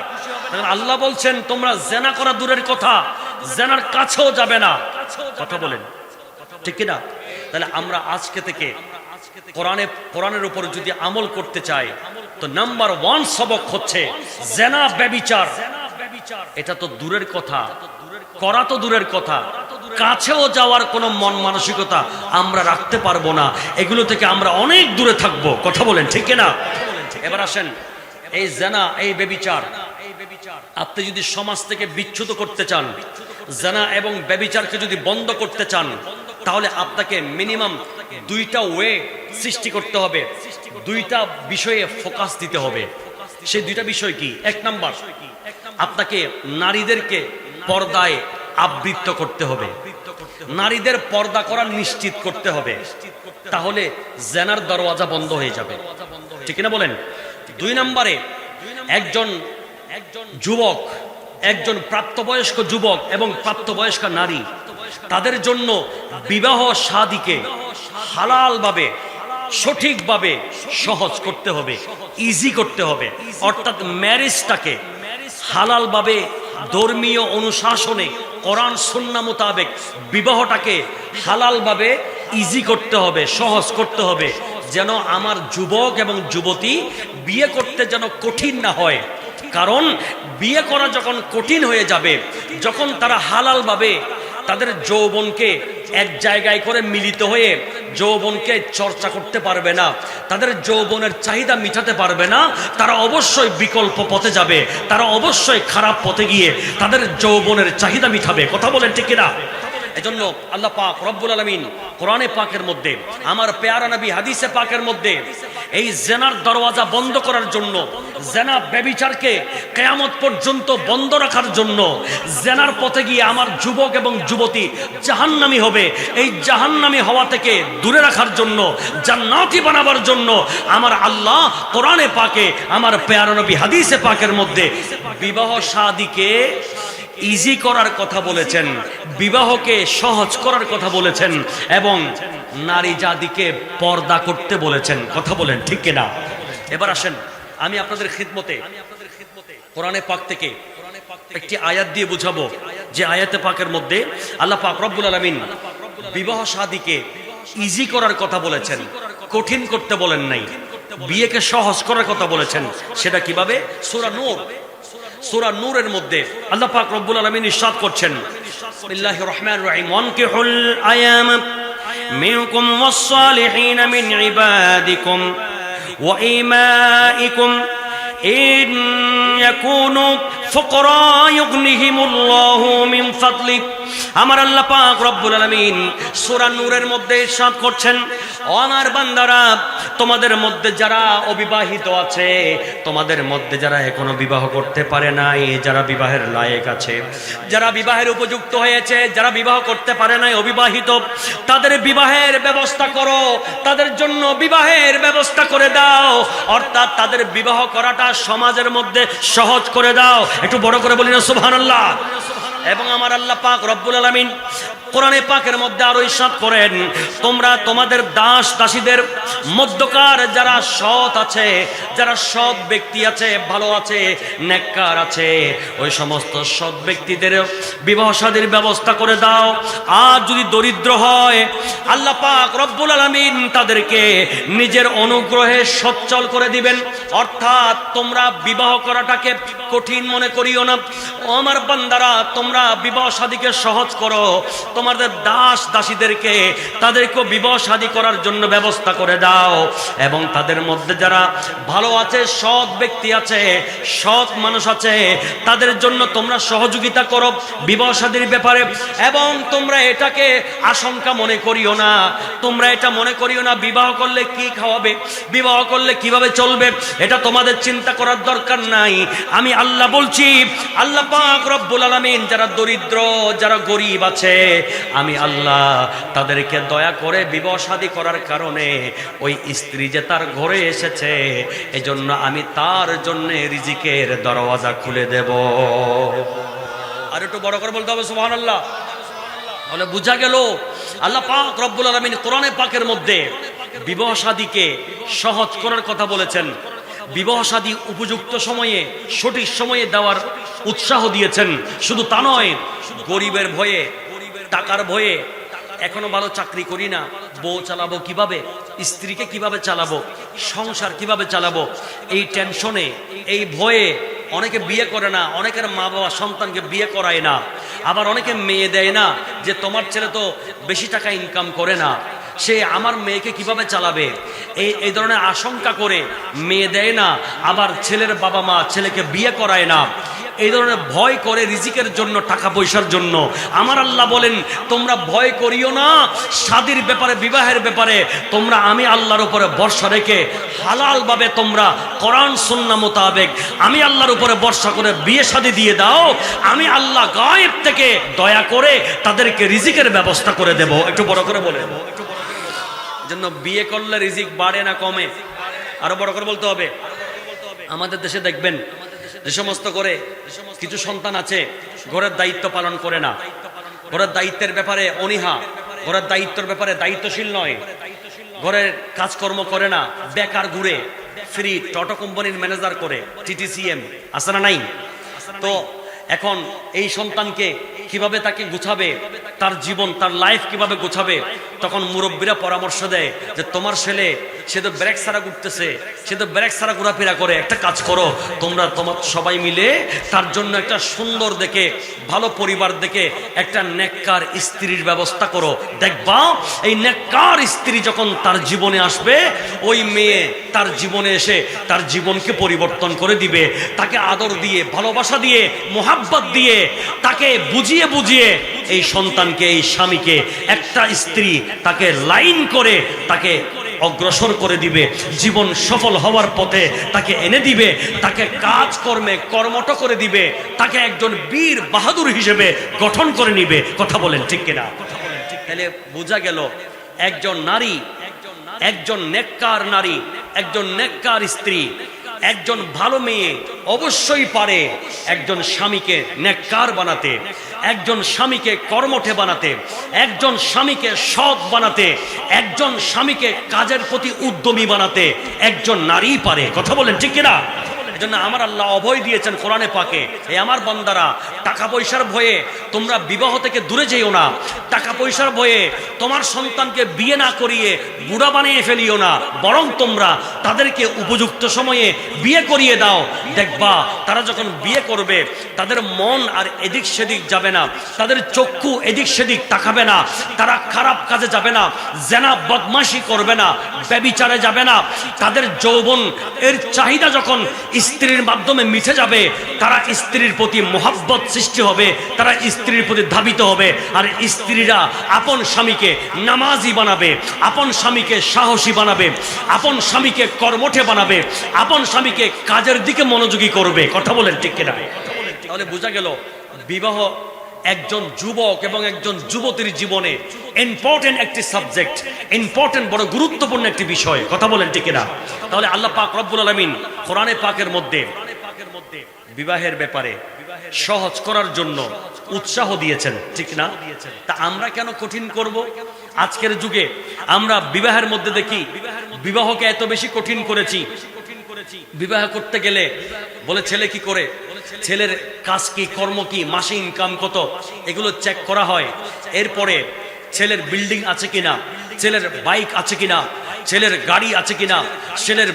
আল্লাহ বলছেন তোমরা জেনা করা দূরের কথা, জেনার কাছেও যাবে না। কথা বলেন ঠিক কিনা? তাহলে আমরা আজকে থেকে কোরআনের উপর যদি আমল করতে চাই, তো নাম্বার 1 সবক হচ্ছে জেনা ব্যভিচার। এটা তো দূরের কথা, করা তো দূরের কথা, কাছেও যাওয়ার কোনো মন মানসিকতা আমরা রাখতে পারবো না। এগুলো থেকে আমরা অনেক দূরে থাকবো। কথা বলেন ঠিক কিনা? এবার আসেন, এই জেনা, এই ব্যভিচার আপনি যদি সমাজ থেকে বিচ্যুত করতে চান, জেনা এবং ব্যভিচারকে যদি বন্ধ করতে চান, তাহলে আপনাকে মিনিমাম 2টা ওয়ে সৃষ্টি করতে হবে, 2টা বিষয়ে ফোকাস দিতে হবে। সেই 2টা বিষয় কি? 1 নাম্বার, আপনাকে নারীদেরকে পর্দায় আবৃত্ত করতে হবে, নারীদের পর্দা করা নিশ্চিত করতে হবে, তাহলে জেনার দরওয়াজা বন্ধ হয়ে যাবে। ঠিক না বলেন? 2 নম্বরে, একজন যুবক, একজন প্রাপ্তবয়স্ক যুবক এবং প্রাপ্তবয়স্ক নারী, তাদের জন্য বিবাহ শাদীকে হালালভাবে, সঠিকভাবে সহজ করতে হবে, ইজি করতে হবে। অর্থাৎ ম্যারেজটাকে হালালভাবে, ধর্মীয় অনুশাসনে, কোরআন সুন্নাহ মোতাবেক বিবাহটাকে হালালভাবে ইজি করতে হবে, সহজ করতে হবে, যেন আমার যুবক এবং যুবতী বিয়ে করতে যেন কঠিন না হয়। কারণ বিয়ে করা যখন কঠিন হয়ে যাবে, যখন তারা হালালভাবে তাদের যৌবনকে এক জায়গায় করে মিলিত হয়ে যৌবনকে চর্চা করতে পারবে না, তাদের যৌবনের চাহিদা মিটাতে পারবে না, তারা অবশ্যই বিকল্প পথে যাবে, তারা অবশ্যই খারাপ পথে গিয়ে তাদের যৌবনের চাহিদা মিটাবে। কথা বলেন ঠিক কিনা? এজন্য আল্লাহ পাক রব্বুল আলামিন কোরআনে পাকের মধ্যে, আমার পেয়ারা নবী হাদিসে পাকের মধ্যে এই জেনার দরওয়াজা বন্ধ করার জন্য, জেনা ব্যভিচারকে কিয়ামত পর্যন্ত বন্ধ রাখার জন্য, জেনার পথে গিয়ে আমার যুবক এবং যুবতী জাহান্নামী হবে, এই জাহান্নামী হওয়া থেকে দূরে রাখার জন্য, জান্নাতি বানাবার জন্য আমার আল্লাহ কোরআনে পাকে, আমার পেয়ারা নবী হাদিসে পাকের মধ্যে বিবাহ শাদীকে ইজি করার কথা বলেছেন, বিবাহকে সহজ করার কথা বলেছেন, এবং নারী জাতিকে পর্দা করতে বলেছেন। কথা বলেন ঠিক কিনা? এবার আসেন, আমি আপনাদের খিদমতে কোরআনে পাক থেকে একটি আয়াত দিয়ে বুঝাবো, যে আয়াতে পাকের মধ্যে আল্লাহ পাক রব্বুল আলামিন বিবাহ শাদীকে ইজি করার কথা বলেছেন, কঠিন করতে বলেন নাই, বিয়েকে সহজ করার কথা বলেছেন। সেটা কিভাবে? সূরা নূরের মধ্যে আল্লাহ পাক রব্বুল আলামিন ইরশাদ করছেন, বিসমিল্লাহির রহমানির রহিম, ওয়ানকিহুল আয়াম মিনকুম ওয়াস-সালিহিন মিন ইবাদিকুম ওয়া ইমাইকুম ইন ইয়াকুনু ফুকারা ইউগনিহিমুল্লাহু মিন ফাদলি। আমার আল্লাহ পাক রব্বুল আলামিন সূরা নূরের মধ্যে ইরশাদ করছেন, ও আমার বান্দারা, তোমাদের মধ্যে যারা অবিবাহিত আছে, তোমাদের মধ্যে যারা এখনো বিবাহ করতে পারে নাই, যারা বিবাহের লায়েক আছে, যারা বিবাহের উপযুক্ত হয়েছে, যারা বিবাহ করতে পারে নাই, অবিবাহিত, তাদের বিবাহের ব্যবস্থা করো, তাদের জন্য বিবাহের ব্যবস্থা করে দাও, অর্থাৎ তাদের বিবাহ করাটা সমাজের মধ্যে সহজ করে দাও। একটু বড় করে বলি না সুবহানাল্লাহ। এবং আমার আল্লাহ পাক রব্বুল আলামিন কোরআনে পাকের মধ্যে আরো ইরশাদ করেন, তোমরা তোমাদের দাস দাসীদের মধ্যকার যারা সৎ আছে, যারা সৎ ব্যক্তি আছে, ভালো আছে, নেককার আছে, ওই সমস্ত সৎ ব্যক্তিদের বিবাহ শাদীর ব্যবস্থা করে দাও। আর যদি দরিদ্র হয়, আল্লাহ পাক রব্বুল আলামিন তাদেরকে নিজের অনুগ্রহে সচ্ছল করে দিবেন। অর্থাৎ তোমরা বিবাহ করাটাকে কঠিন মনে করিও না। ও আমার বান্দারা, তোমরা বিবাহ শাদীকে সহজ করো, তোমাদের দাস দাসীদেরকে তাদেরকে বিবাহ শাদী করার জন্য ব্যবস্থা করে দাও। এবং তাদের মধ্যে যারা ভালো আছে, সৎ ব্যক্তি আছে, সৎ মানুষ আছে, তাদের জন্য তোমরা সহযোগিতা করো বিবাহ শাদীর ব্যাপারে। এবং তোমরা এটাকে আশঙ্কা মনে করিও না, তোমরা এটা মনে করিও না বিবাহ করলে কি খাওয়াবে, বিবাহ করলে কিভাবে চলবে, এটা তোমাদের চিন্তা করার দরকার নাই। আমি আল্লাহ বলছি, আল্লাহ পাক রব্বুল আলামিন যারা দরিদ্র, যারা গরিব আছে, আমি আল্লাহ তাদেরকে দয়া করে বিবাহ শাদী করার কারণে ওই স্ত্রী যে তার ঘরে এসেছে, এজন্য আমি তার জন্য রিজিকের দরওয়াজা খুলে দেব। আর একটু বড় করে বলতে হবে সুবহানাল্লাহ। তাহলে বুঝা গেল আল্লাহ পাক রব্বুল আলামিন কোরআনে পাকের মধ্যে বিবাহ শাদীকে সহজ করার কথা বলেছেন। বিবাহ শাদী উপযুক্ত সময়ে, সঠিক সময়ে দেওয়ার উৎসাহ দিয়েছেন। শুধু তা নয়, গরিবের ভয়ে, টাকার ভয়ে এখনো ভালো চাকরি করি না, বউ চালাবো কিভাবে, স্ত্রীকে কিভাবে চালাবো, সংসার কিভাবে চালাবো, এই টেনশনে, এই ভয়ে অনেকে বিয়ে করে না। অনেকের মা বাবা সন্তানকে বিয়ে করায় না। আবার অনেকে মেয়ে দেয় না, যে তোমার ছেলে তো বেশি টাকা ইনকাম করে না, সে আমার মেয়েকে কিভাবে চালাবে, এই ধরনের আশঙ্কা করে মেয়ে দেয় না। আবার ছেলের বাবা মা ছেলেকে বিয়ে করায় না, এই ধরনের ভয় করে রিজিকের জন্য, টাকা পয়সার জন্য। আমার আল্লাহ বলেন, তোমরা ভয় করিও না শাদীর ব্যাপারে, বিবাহের ব্যাপারে। তোমরা আমি আল্লাহর উপরে ভরসা রেখে হালাল ভাবে তোমরা কোরআন সুন্নাহ মোতাবেক আমি আল্লাহর উপরে ভরসা করে বিয়ে শাদী দিয়ে দাও। আমি আল্লাহ গায়েব থেকে দয়া করে তাদেরকে রিজিকের ব্যবস্থা করে দেব। একটু বড় করে বলে জন্য বিয়ে করলে রিজিক বাড়ে না কমে? আরো বড় করে বলতে হবে। আমাদের দেশে দেখবেন যে সমস্ত করে কিছু সন্তান আছে, ঘরের দায়িত্ব পালন করে না, ঘরের দায়িত্বের ব্যাপারে অনীহা, ঘরের দায়িত্বের ব্যাপারে দায়িত্বশীল নয়, ঘরের কাজকর্ম করে না, বেকার ঘুরে ফ্রি টোটো কোম্পানির ম্যানেজার করে, টিটিসিএম আছে না নাই? তো এখন এই সন্তানকে কিভাবে তাকে গুছাবে, তার জীবন, তার লাইফ কিভাবে গুছাবে, তখন মুরব্বীরা পরামর্শ দেয় যে তোমার ছেলে, সে তো ব্রেক ছাড়া ঘুরতেছে, সে তো ব্রেক ছাড়া ঘোরাফেরা করে, একটা কাজ করো, তোমরা তোমার সবাই মিলে তার জন্য একটা সুন্দর দেখে, ভালো পরিবার দেখে একটা নেককার স্ত্রীর ব্যবস্থা করো। দেখবা এই নেককার স্ত্রী যখন তার জীবনে আসবে, ওই মেয়ে তার জীবনে এসে তার জীবনকে পরিবর্তন করে দিবে। তাকে আদর দিয়ে, ভালোবাসা দিয়ে, মোহাব্বত দিয়ে, তাকে বুঝিয়ে বুঝিয়ে এই সন্তানকে, এই স্বামীকে, একটা স্ত্রী তাকে লাইন করে তাকে অগ্রসর করে দিবে, জীবন সফল হওয়ার পথে তাকে এনে দিবে, তাকে কাজকর্মে কর্মঠ করে দিবে, তাকে একজন বীর বাহাদুর হিসেবে গঠন করে নিবে। কথা বলেন ঠিক কিনা? তাহলে বোঝা গেল একজন নারী, একজন নেককার নারী, একজন নেককার স্ত্রী, একজন ভালো মেয়ে অবশ্যই পারে একজন স্বামীকে নেককার বানাতে, একজন স্বামীকে কর্মঠে বানাতে, একজন স্বামীকে সৎ বানাতে, একজন স্বামীকে কাজের প্রতি উদ্যমী বানাতে একজন নারী পারে। কথা বলেন ঠিক কিনা? এজন্য আমার আল্লাহ অভয় দিয়েছেন কোরআনে পাকে, এই আমার বান্দারা, টাকা পয়সার ভয়ে তোমরা বিবাহ থেকে দূরে যেও না। টাকা পয়সার ভয়ে তোমার সন্তানকে বিয়ে না করিয়ে বুড়া বানিয়ে ফেলিও না, বরং তোমরা তাদেরকে উপযুক্ত সময়ে বিয়ে করিয়ে দাও। দেখবা তারা যখন বিয়ে করবে, তাদের মন আর এদিক সেদিক যাবে না, তাদের চক্ষু এদিক সেদিক তাকাবে না, তারা খারাপ কাজে যাবে না, জেনা বদমাশি করবে না, ব্যভিচারে যাবে না। তাদের যৌবন এর চাহিদা যখন স্ত্রীর মাধ্যমে মিশে যাবে, তারা স্ত্রীর প্রতি মোহাব্বত সৃষ্টি হবে, তারা স্ত্রীর প্রতি ধাবিত হবে। আর স্ত্রীরা আপন স্বামীকে নামাজি বানাবে, আপন স্বামীকে সাহসী বানাবে, আপন স্বামীকে কর্মঠে বানাবে, আপন স্বামীকে কাজের দিকে মনোযোগী করবে। কথা বলেন ঠিক কিনা? তাহলে বোঝা গেল বিবাহ একজন যুবক এবং একজন যুবতীর জীবনে ইম্পর্টেন্ট একটি সাবজেক্ট, ইম্পর্টেন্ট বড় গুরুত্বপূর্ণ একটি বিষয়। কথা বলেন ঠিক কিনা? তাহলে আল্লাহ পাক রব্বুল আলামিন কোরআনে পাকের মধ্যে বিবাহের ব্যাপারে সহজ করার জন্য উৎসাহ দিয়েছেন, ঠিক না? তা আমরা কেন কঠিন করব? আজকের যুগে আমরা বিবাহের মধ্যে দেখি বিবাহকে এত বেশি কঠিন করেছি। বিবাহ করতে গেলে বলে ছেলে কি করে, ছেলের কাজ কি, কর্ম কি, মাসে ইনকাম কত, এগুলো চেক করা হয়। এরপরে ছেলের বিল্ডিং আছে কিনা, ছেলের বাইক আছে কিনা, ছেলের গাড়ি আছে কিনা, ছেলের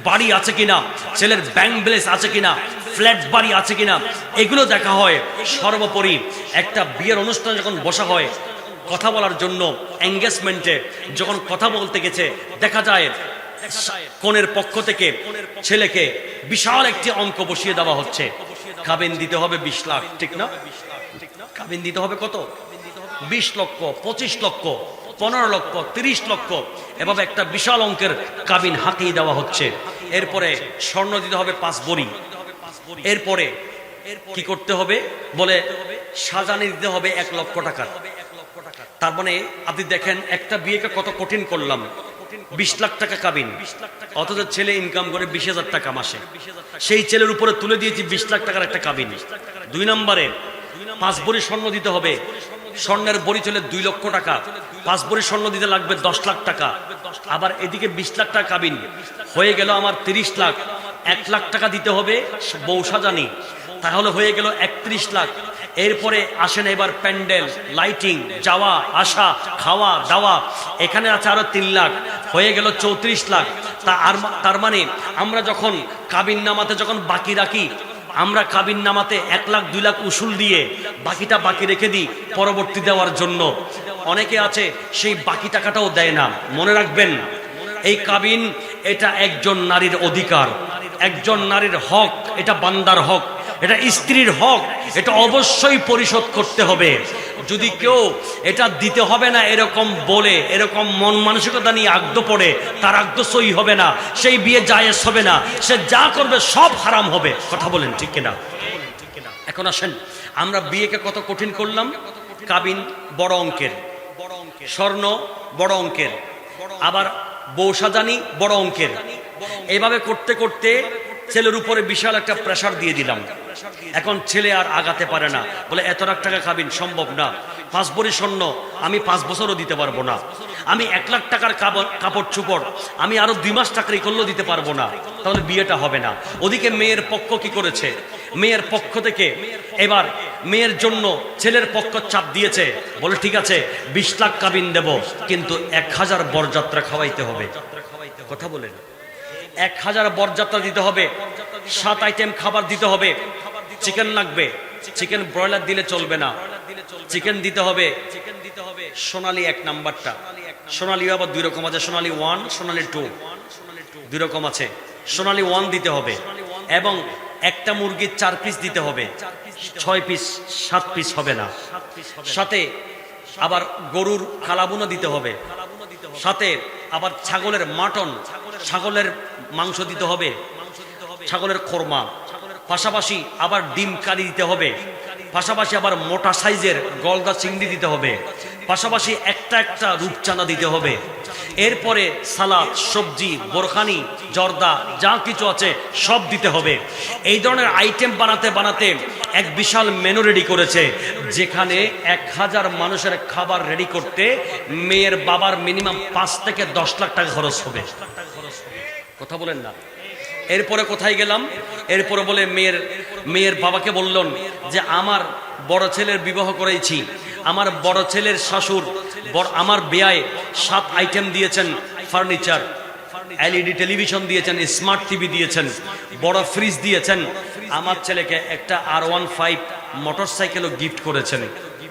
বাড়ি আছে কিনা, ছেলের ব্যাংক ব্যালেন্স আছে কিনা, ফ্ল্যাট বাড়ি আছে কিনা, এগুলো দেখা হয়। সর্বোপরি একটা বিয়ের অনুষ্ঠান যখন বসা হয় কথা বলার জন্য, এঙ্গেজমেন্টে যখন কথা বলতে গেছে, দেখা যায় কনের পক্ষ থেকে ছেলেকে বিশাল একটি অঙ্ক বসিয়ে দেওয়া হচ্ছে। কাবিন দিতে হবে 20 লাখ, ঠিক না? কাবিন দিতে হবে কত? 20 লক্ষ, 25 লক্ষ, 15 লক্ষ, 30 লক্ষ, এভাবে একটা বিশাল অঙ্কের কাবিন হাঁকিয়ে দেওয়া হচ্ছে। এরপরে স্বর্ণ দিতে হবে 5 ভরি। এরপরে কি করতে হবে বলে সাজানি দিতে হবে 1 লক্ষ টাকা। তার মানে আপনি দেখেন একটা বিয়েকে কত কঠিন করলাম। 20 লাখ টাকা কাবিন, অথচ ছেলে ইনকাম করে 20,000 টাকা মাসে। সেই ছেলের উপরে তুলে দিয়েছি 20 লাখ টাকার একটা কাবিন। 2 নম্বরে 5 ভরি স্বর্ণ দিতে হবে। স্বর্ণের ভরি চলে 2 লক্ষ টাকা, 5 ভরি স্বর্ণ দিতে লাগবে 10 লাখ টাকা। আবার এদিকে 20 লাখ টাকা কাবিন হয়ে গেল আমার 30 লাখ। 1 লাখ টাকা দিতে হবে বউ সাজানি, তাহলে হয়ে গেল 31 লাখ। এরপরে আসেন এবার প্যান্ডেল, লাইটিং, যাওয়া আসা, খাওয়া দাওয়া, এখানে আছে আরো 3 লাখ, হয়ে গেল 34 লাখ। তার মানে আমরা যখন কাবিন নামাতে যখন বাকি রাখি, আমরা কাবিন নামাতে 1 লাখ 2 লাখ উসুল দিয়ে বাকিটা বাকি রেখে দিই পরবর্তী দেওয়ার জন্য। অনেকে আছে সেই বাকি টাকাটাও দেয় না। মনে রাখবেন, এই কাবিন এটা একজন নারীর অধিকার, একজন নারীর হক, এটা বান্দার হক, এটা স্ত্রীর হক, এটা অবশ্যই পরিশোধ করতে হবে। যদি কেউ এটা দিতে হবে না এরকম বলে, এরকম মন মানসিকতা নিয়ে আগদ পড়ে, তার আগদ সই হবে না, সেই বিয়ে জায়েজ হবে না, সে যা করবে সব হারাম হবে। কথা বলেন ঠিক কিনা? এখন আসেন, আমরা বিয়েকে কত কঠিন করলাম। কাবিন বড় অঙ্কের, স্বর্ণ বড় অঙ্কের, আবার বউ সাজানি বড় অঙ্কের। এইভাবে করতে করতে ছেলের উপরে বিশাল একটা প্রেসার দিয়ে দিলাম। এখন ছেলে আর আগাতে পারে না, বলে এত লাখ টাকা কাবিন সম্ভব না, 5 ভরি স্বর্ণ আমি 5 বছরও দিতে পারবো না, আমি 1 লাখ টাকার কাপড় চুপড় আমি আরো 2 মাস চাকরি করলেও দিতে পারবো না, তাহলে বিয়েটা হবে না। ওদিকে মেয়ের পক্ষ কি করেছে, মেয়ের পক্ষ থেকে এবার মেয়ের জন্য ছেলের পক্ষ চাপ দিয়েছে, বলে ঠিক আছে 20 লাখ কাবিন দেব, কিন্তু 1000 বরযাত্রা খাওয়াইতে হবে। কথা বলেন, 1000 বরযাত্রা দিতে হবে, 7 আইটেম খাবার দিতে হবে। চিকেন লাগবে, চিকেন ব্রয়লার দিলে চলবে না, চিকেন দিতে হবে সোনালী 1 নাম্বারটা। সোনালী আবার 2 রকম আছে, সোনালী 1, সোনালী 2, 2 রকম আছে। সোনালী 1 দিতে হবে, এবং একটা মুরগির 4 পিস দিতে হবে, 6 পিস 7 পিস হবে না। সাথে আবার গরুর কালাবুনা দিতে হবে, সাথে আবার ছাগলের মাটন, ছাগলের মাংস দিতে হবে, ছাগলের খোরমা, পাশাপাশি আবার ডিম কারি দিতে হবে, পাশাপাশি আবার মোটা সাইজের গলদা চিংড়ি দিতে হবে, পাশাপাশি একটা রূপচাঁদা দিতে হবে। এরপরে সালাদ, সবজি, বোরখানি, জর্দা যা কিছু আছে সব দিতে হবে। এই ধরনের আইটেম বানাতে বানাতে এক বিশাল মেনু রেডি করেছে, যেখানে 1000 মানুষের খাবার রেডি করতে মেয়ের বাবার মিনিমাম 5 থেকে 10 লাখ টাকা খরচ হবে। কথা বলেন না। এরপরে কোথায় গেলাম, এরপরে বলে মেয়ের বাবাকে বললেন যে আমার বড় ছেলের বিবাহ করেছি, আমার বড় ছেলের শাশুড় আমার বিয়ায় 7 আইটেম দিয়েছেন, ফার্নিচার, এলইডি টেলিভিশন দিয়েছেন, স্মার্ট টিভি দিয়েছেন, বড় ফ্রিজ দিয়েছেন, আমার ছেলেকে একটা R15 মোটরসাইকেলও গিফট করেছেন।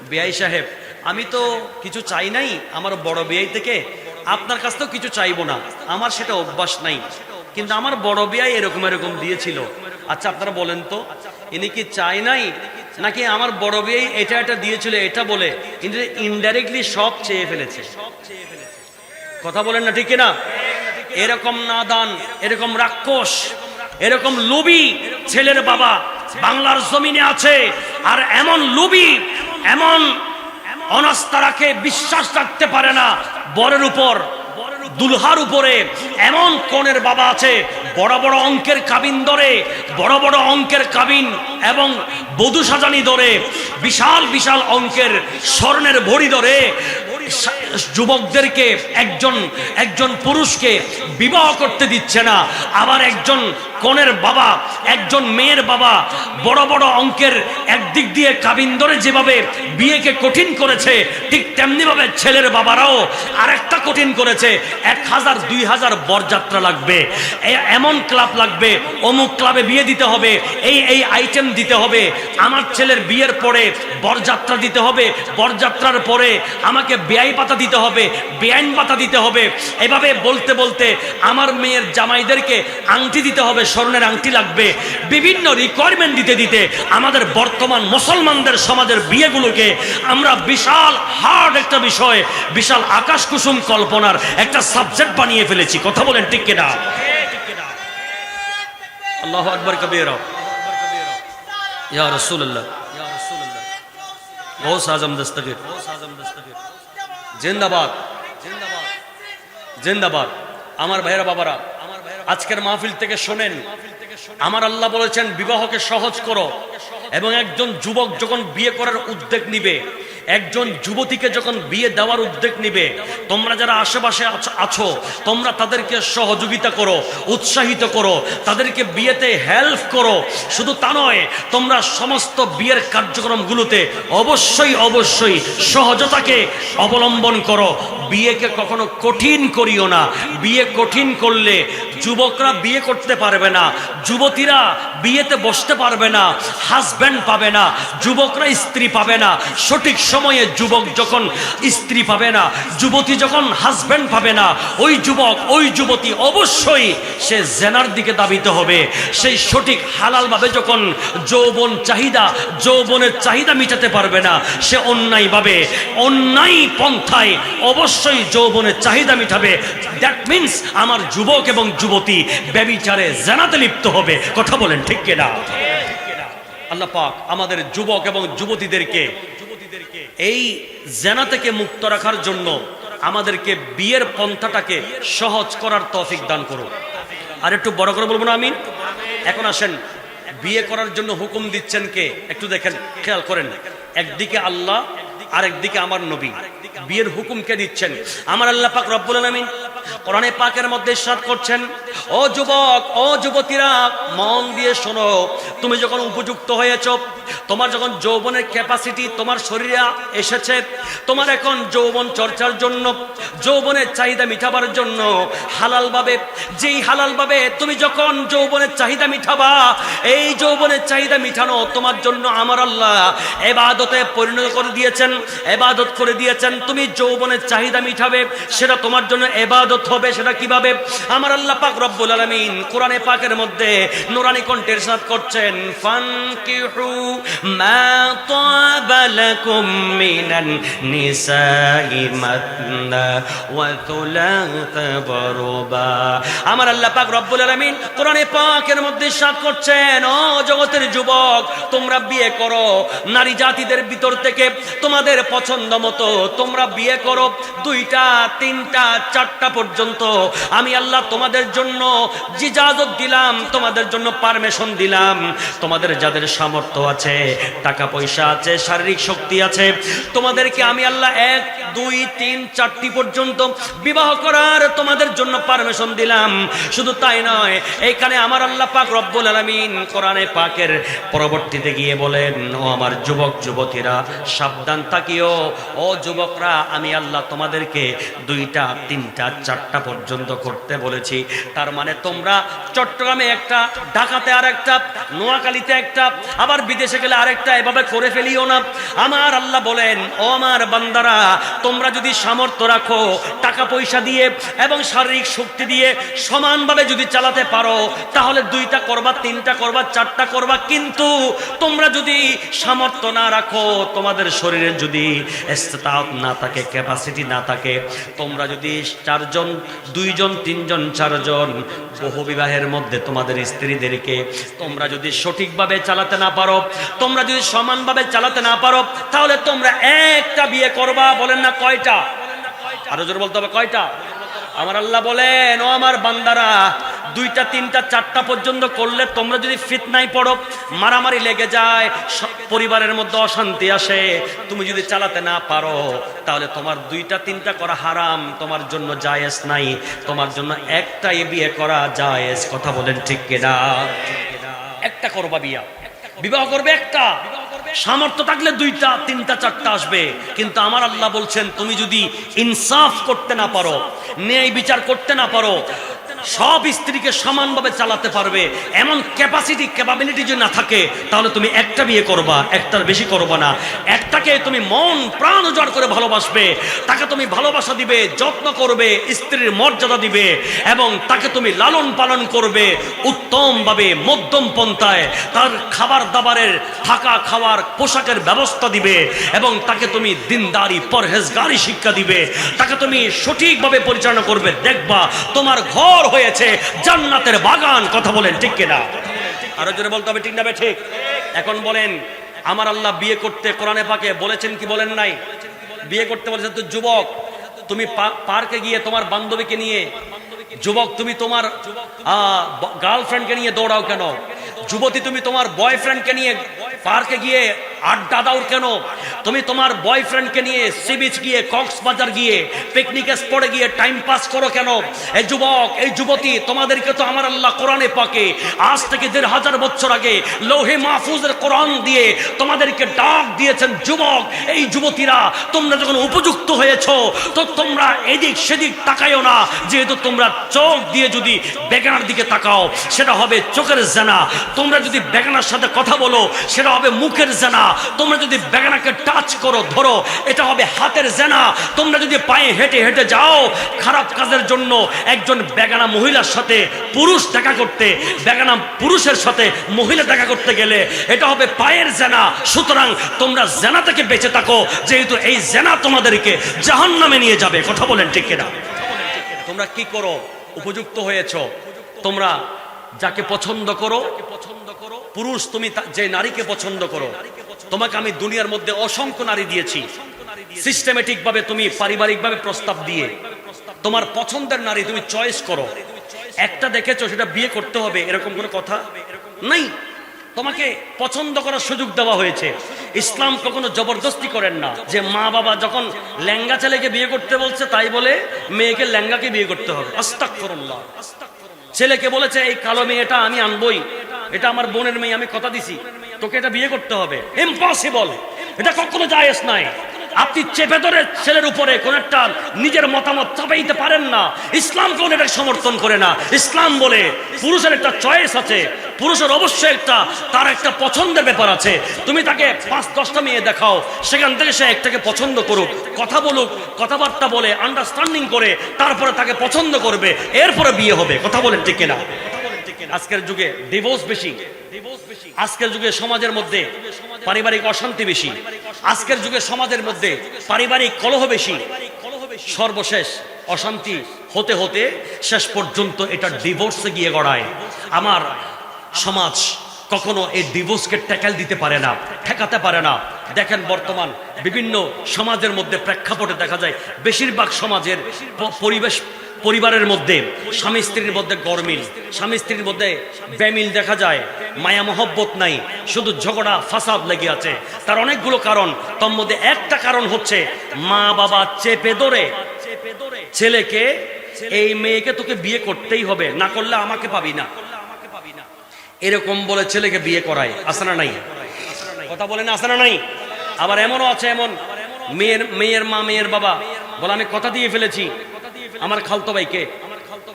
বিয়াই সাহেব, আমি তো কিছু চাই নাই আমার বড় বিয়াই থেকে, আপনার কাছ থেকেও কিছু চাইবো না, আমার সেটা অভ্যাস নাই, কিন্তু আমার বড় বিয়াই এরকম এরকম দিয়েছিল। আচ্ছা আপনারা বলেন তো, ইনি কি চাই নাই, নাকি আমার বড় বিয়াই এটা এটা দিয়েছিল এটা বলে কিন্তু ইনডাইরেক্টলি সব চেয়ে ফেলেছে? কথা বলেন না, ঠিক কিনা? এরকম নাদান, এরকম রাক্ষস, এরকম লোভী ছেলের বাবা বাংলার জমিনে আছে। আর এমন লোভী, এমন অনাস্থা রাখে, বিশ্বাস রাখতে পারে না বরের উপর, দুলহার উপরে। এমন কনের বাবা আছে, বড় বড় অঙ্কের কাবিন ধরে, বড় বড় অঙ্কের কাবিন এবং বধূ সাজানি ধরে, বিশাল বিশাল অঙ্কের স্বর্ণের ভরি ধরে যুবকদেরকে, একজন পুরুষকে বিবাহ করতে দিচ্ছে না। আবার একজন কনের বাবা, একজন মেয়ের বাবা বড় বড় অঙ্কের একদিক দিয়ে কাবিন ধরে যেভাবে বিয়েকে কঠিন করেছে, ঠিক তেমনি ভাবে ছেলের বাবারাও আরেকটা কঠিন করেছে। 1000 2000 বরযাত্রা লাগবে, এমন ক্লাব লাগবে, অমুক ক্লাবে বিয়ে দিতে হবে, এই আইটেম দিতে হবে, আমার ছেলের বিয়ের পরে বরযাত্রা দিতে হবে, বরযাত্রার পরে আমাকে বেআই পাতা দিতে হবে, বেআইন পাতা দিতে হবে। এভাবে বলতে বলতে আমার মেয়ের জামাইদেরকে আংটি দিতে হবে, স্বর্ণের আংটি লাগবে। বিভিন্ন রিকোয়ারমেন্ট দিতে দিতে আমাদের বর্তমান মুসলমানদের সমাজের বিয়েগুলোকে আমরা বিশাল হার্ড একটা বিষয়, বিশাল আকাশ কুসুম কল্পনার একটা সাবজেক্ট বানিয়ে ফেলেছি। কথা বলেন ঠিক কিনা? আল্লাহু আকবার কবীরা, ইয়া রাসূলুল্লাহ, গৌস আজম দস্তগীর জিন্দাবাদ, জিন্দাবাদ। আমার ভাইয়েরা বাবারা, আজকের মাহফিল থেকে শোনেন, আমার আল্লাহ বলেছেন বিবাহকে সহজ করো। এবং একজন যুবক যখন বিয়ে করার উদ্যোগ নিবে, একজন যুবতীকে যখন বিয়ে দেওয়ার উদ্যোগ নিবে, তোমরা যারা আশেপাশে আছো তোমরা তাদেরকে সহযোগিতা করো, উৎসাহিত করো, তাদেরকে বিয়েতে হেল্প করো। শুধু তা নয়, তোমরা সমস্ত বিয়ের কার্যক্রমগুলোতে অবশ্যই অবশ্যই সহজতাকে অবলম্বন করো। বিয়েকে কখনো কঠিন করিও না। বিয়ে কঠিন করলে যুবকরা বিয়ে করতে পারবে না, যুবতীরা বিয়েতে বসতে পারবে না, হাজব্যান্ড পাবে না, যুবকরা স্ত্রী পাবে না। সঠিক সময়ে যুবক যখন স্ত্রী পাবে না, যুবতী যখন হাজব্যান্ড পাবে না, ওই যুবক ওই যুবতী অবশ্যই সে জেনার দিকে ধাবিত হবে। সেই সঠিক হালালভাবে যখন যৌবনের চাহিদা মিটাতে পারবে না, সে অন্যায়ভাবে, অন্যায় পন্থায় অবশ্যই যৌবনের চাহিদা মিটাবে। দ্যাট মিনস আমার যুবক এবং যুবতী ব্যভিচারে জেনাতে লিপ্ত হবে। কথা বলেন ঠিক কিনা? আল্লাহ পাক আমাদের যুবক এবং যুবতীদেরকে এই জেনা থেকে মুক্ত রাখার জন্য আমাদেরকে বিয়ের পন্থাটাকে সহজ করার তৌফিক দান করুন। আর একটু বড় করে বলবো না আমিন? এখন আসেন, বিয়ে করার জন্য হুকুম দিচ্ছেন কে একটু দেখেন, খেয়াল করেন। একদিকে আল্লাহ, আরেকদিকে আমার নবী। বিয়ের হুকুম কে দিচ্ছেন? আমার আল্লাহ পাক রব্বুল আলামিন কোরআনে পাকের মধ্যে ইরশাদ করছেন, ও যুবক, ও যুবতীরা, মন দিয়ে শোনো। তুমি যখন উপযুক্ত হয়েছো, তোমার যখন যৌবনের ক্যাপাসিটি তোমার শরীরে এসেছে, তোমার এখন যৌবন চর্চার জন্য, যৌবনের চাহিদা মিটাবার জন্য হালালভাবে, যেই হালালভাবে তুমি যখন যৌবনের চাহিদা মিটাবা, এই যৌবনের চাহিদা মিটানো তোমার জন্য আমার আল্লাহ ইবাদতে পরিণত করে দিয়েছেন, ইবাদত করে দিয়েছেন। তুমি যৌবনের চাহিদা মিটাবে, সেটা তোমার জন্য ইবাদত হবে। সেটা কিভাবে? আমার আল্লাহ পাক রব্বুল আলামিন কোরআনে পাকের মধ্যে নূরানী কণ্ঠে ইরশাদ করছেন, ফানকিহু মা তাবা লাকুম মিনান নিসাই মাতনা ওয়া থুলাথা ওয়া রুবা। আমার আল্লাহ পাক রব্বুল আলামিন কোরআনে পাকের মধ্যে ইরশাদ করছেন, ও জগতের যুবক, তোমরা বিয়ে করো। নারী জাতিদের ভিতর থেকে তোমাদের পছন্দ মতো তোমরা বিয়ে করো। 2টা 3টা 4টা পর্যন্ত আমি আল্লাহ তোমাদের জন্য ইজাজত দিলাম, তোমাদের জন্য পারমিশন দিলাম। তোমাদের যাদের সামর্থ্য আছে, টাকা পয়সা আছে, শারীরিক শক্তি আছে, তোমাদেরকে আমি আল্লাহ 1 2 3 4টি পর্যন্ত বিবাহ করার তোমাদের জন্য পারমিশন দিলাম। শুধু তাই নয়, এইখানে আমার আল্লাহ পাক রব্বুল আলামিন কোরআনে পাকের পরবর্তীতে গিয়ে বলেন, ও আমার যুবক যুবতীরা, সাবধান থাকিও। ও যুবকরা, আমি আল্লাহ তোমাদেরকে 2টা 3টা 4টা পর্যন্ত করতে বলেছি। তার মানে তোমরা চট্টগ্রামে একটা, ঢাকাতে আর একটা, নোয়াখালীতে একটা, আবার বিদেশে গেলে আরেকটা, এভাবে করে ফেলিও না। আমার আল্লাহ বলেন, ও আমার বান্দারা, তোমরা যদি সামর্থ্য রাখো, টাকা পয়সা দিয়ে এবং শারীরিক শক্তি দিয়ে সমানভাবে যদি চালাতে পারো, তাহলে 2টা করবা, 3টা করবা, 4টা করবা। কিন্তু তোমরা যদি সামর্থ্য না রাখো, তোমাদের শরীরে যদি ইস্তেতাআত না থাকে, ক্যাপাসিটি না থাকে, তোমরা যদি 4 জন, 2 জন, 3 জন, 4 জন বহু বিবাহের মধ্যে তোমাদের স্ত্রীদেরকে তোমরা যদি সঠিকভাবে চালাতে না পারো, তোমরা যদি সমানভাবে চালাতে না পারো, তাহলে তোমরা একটা বিয়ে করবা। বলেন না কয়টা? আরো জোরে বলতে হবে, কয়টা? আমার আল্লাহ বলেন, ও আমার বান্দারা, 2টা, 3টা, 4টা পর্যন্ত করলে তোমরা যদি ফিতনায় পড়ো, মারামারি লেগে যায়, পরিবারের মধ্যে অশান্তি আসে, তুমি যদি চালাতে না পারো, তাহলে তোমার 2টা, 3টা করা হারাম, তোমার জন্য জায়েজ নাই। তোমার জন্য একটাই বিয়ে করা জায়েজ। কথা বলেন ঠিক কিনা? একটা করবা বিয়া, বিবাহ করবে একটা। সামর্থ্য থাকলে 2টা, 3টা, 4টা আসবে। কিন্তু আমার আল্লাহ বলছেন, তুমি যদি ইনসাফ করতে না পারো, ন্যায় বিচার করতে না পারো, সব স্ত্রীকে সমানভাবে চালাতে পারবে এমন ক্যাপাবিলিটি যদি না থাকে, তাহলে তুমি একটা বিয়ে করবা, একটার বেশি করবা না। একটাকে তুমি মন প্রাণ উজাড় করে ভালোবাসবে, তাকে তুমি ভালোবাসা দিবে, যত্ন করবে, স্ত্রীর মর্যাদা দিবে এবং তাকে তুমি লালন পালন করবে উত্তমভাবে, মধ্যম পন্থায়। তার খাবার দাবারের, থাকা খাওয়ার, পোশাকের ব্যবস্থা দিবে এবং তাকে তুমি দিনদারি, পরহেজগারি শিক্ষা দিবে। তাকে তুমি সঠিকভাবে পরিচালনা করবে। দেখবা তোমার ঘর হয়েছে জান্নাতের বাগান। কথা বলেন ঠিক কিনা? আরো জোরে বলতে হবে, ঠিক না? ঠিক। এখন বলেন, আমার আল্লাহ বিয়ে করতে কোরআনে পাকে বলেছেন কি বলেন নাই? বিয়ে করতে বলেছেন। তো যুবক, তুমি পার্কে গিয়ে তোমার বান্ধবীকে নিয়ে, যুবক তুমি তোমার গার্লফ্রেন্ডকে নিয়ে দৌড়াও কেন? যুবতী তুমি তোমার বয়ফ্রেন্ডকে নিয়ে পার্কে গিয়ে আড্ডা দাও কেন? তুমি তোমার বয়ফ্রেন্ডকে নিয়ে সি বিচ গিয়ে, কক্সবাজার গিয়ে, পিকনিক স্পটে গিয়ে টাইম পাস করো কেন? এই যুবক, এই যুবতী, তোমাদেরকে তো আমার আল্লাহ কোরআনে পাকে আজ থেকে 1500 বছর আগে লৌহে মাহফুজের কোরআন দিয়ে তোমাদেরকে ডাক দিয়েছেন। যুবক, এই যুবতীরা, তোমরা যখন উপযুক্ত হয়েছো, তো তোমরা এদিক সেদিক তাকাইও না। যেহেতু তোমরা চোখ দিয়ে যদি বেগানার দিকে তাকাও, সেটা হবে চোখের জেনা। তোমরা যদি বেগানার সাথে কথা বলো, সেটা হবে মুখের জেনা। তোমরা যদি বেগানাকে টাচ করো, ধরো, এটা হবে হাতের জেনা। তোমরা যদি পায়ে হেঁটে হেঁটে যাও খারাপ কাজের জন্য, একজন বেগানা মহিলার সাথে পুরুষ দেখা করতে, বেগানা পুরুষের সাথে মহিলা দেখা করতে গেলে, এটা হবে পায়ের জেনা। সুতরাং তোমরা জেনা থেকে বেঁচে থাকো, যেহেতু এই জেনা তোমাদেরকে জাহান্নামে নিয়ে যাবে। কথা বলেন ঠিক কিনা? তোমরা কি করো? উপযুক্ত হয়েছো, তোমরা যাকে পছন্দ করো, পুরুষ তুমি যে নারীকে পছন্দ করো, তোমাকে আমি দুনিয়ার মধ্যে অসংখ্য নারী দিয়েছি। সিস্টেমেটিক ভাবে তুমি পারিবারিক ভাবে প্রস্তাব দিয়ে তোমার পছন্দের নারী তুমি চয়েস করো। একটা দেখেছো, সেটা বিয়ে করতে হবে এরকম কোনো কথা নাই। তোমাকে পছন্দ করার সুযোগ দেওয়া হয়েছে। ইসলাম কখনো জবরদস্তি করেন না যে মা বাবা যখন ল্যাঙ্গা ছেলেকে বিয়ে করতে বলছে, তাই বলে মেয়েকে ল্যাঙ্গাকে বিয়ে করতে হবে। আস্তাগফিরুল্লাহ। ছেলেকে বলেছে, এই কালো মেয়েটা আমি আনবই, এটা আমার বোনের মেয়ে, আমি কথা দিছি, তোকে এটা বিয়ে করতে হবে। ইম্পসিবল, এটা কখনো জায়েজ নাই। আপনি চেপে ধরে ছেলের উপরে কোন একটা নিজের মতামত চাপাইতে পারেন না। ইসলাম কোন এটা সমর্থন করে না। ইসলাম বলে পুরুষের একটা চয়েস আছে, পুরুষের অবশ্যই তার একটা পছন্দের ব্যাপার আছে। তুমি তাকে 5-10টা মেয়ে দেখাও, সেখান থেকে সে একটাকে পছন্দ করুক, কথা বলুক, কথাবার্তা বলে আন্ডারস্ট্যান্ডিং করে তারপরে তাকে পছন্দ করবে, এরপরে বিয়ে হবে। কথা বলেন ঠিক কিনা? আজকের যুগে ডিভোর্স বেশি, আজকের যুগে সমাজের মধ্যে পারিবারিক অশান্তি বেশি, আজকের যুগে সমাজের মধ্যে পারিবারিক কলহ বেশি। সর্বশেষ অশান্তি হতে হতে শেষ পর্যন্ত এটা ডিভোর্সে গিয়ে গড়ায়। আমার সমাজ কখনো এই ডিভোর্সকে ট্যাকেল দিতে পারে না, ঠেকাতে পারে না। দেখেন বর্তমান বিভিন্ন সমাজের মধ্যে প্রেক্ষাপটে দেখা যায় বেশিরভাগ সমাজের পরিবেশ, পরিবারের মধ্যে স্বামী স্ত্রীর মধ্যে গরমিল, স্বামী স্ত্রীর মধ্যে বেমিল দেখা যায়, মায়া মহব্বত নাই, শুধু ঝগড়া ফাসাদ লেগে আছে। তার অনেকগুলো কারণ, তার মধ্যে একটা কারণ হচ্ছে মা বাবা চেপে ধরে ছেলেকে, এই মেয়েকে তোকে বিয়ে করতেই হবে, না করলে আমাকে পাবি না, এরকম বলে ছেলেকে বিয়ে করায়। আছে না নাই? কথা বলে না, আছে না নাই? আবার এমনও আছে, এমন মেয়ের মা, মেয়ের বাবা বলে আমি কথা দিয়ে ফেলেছি, আমার খালতো ভাইকে,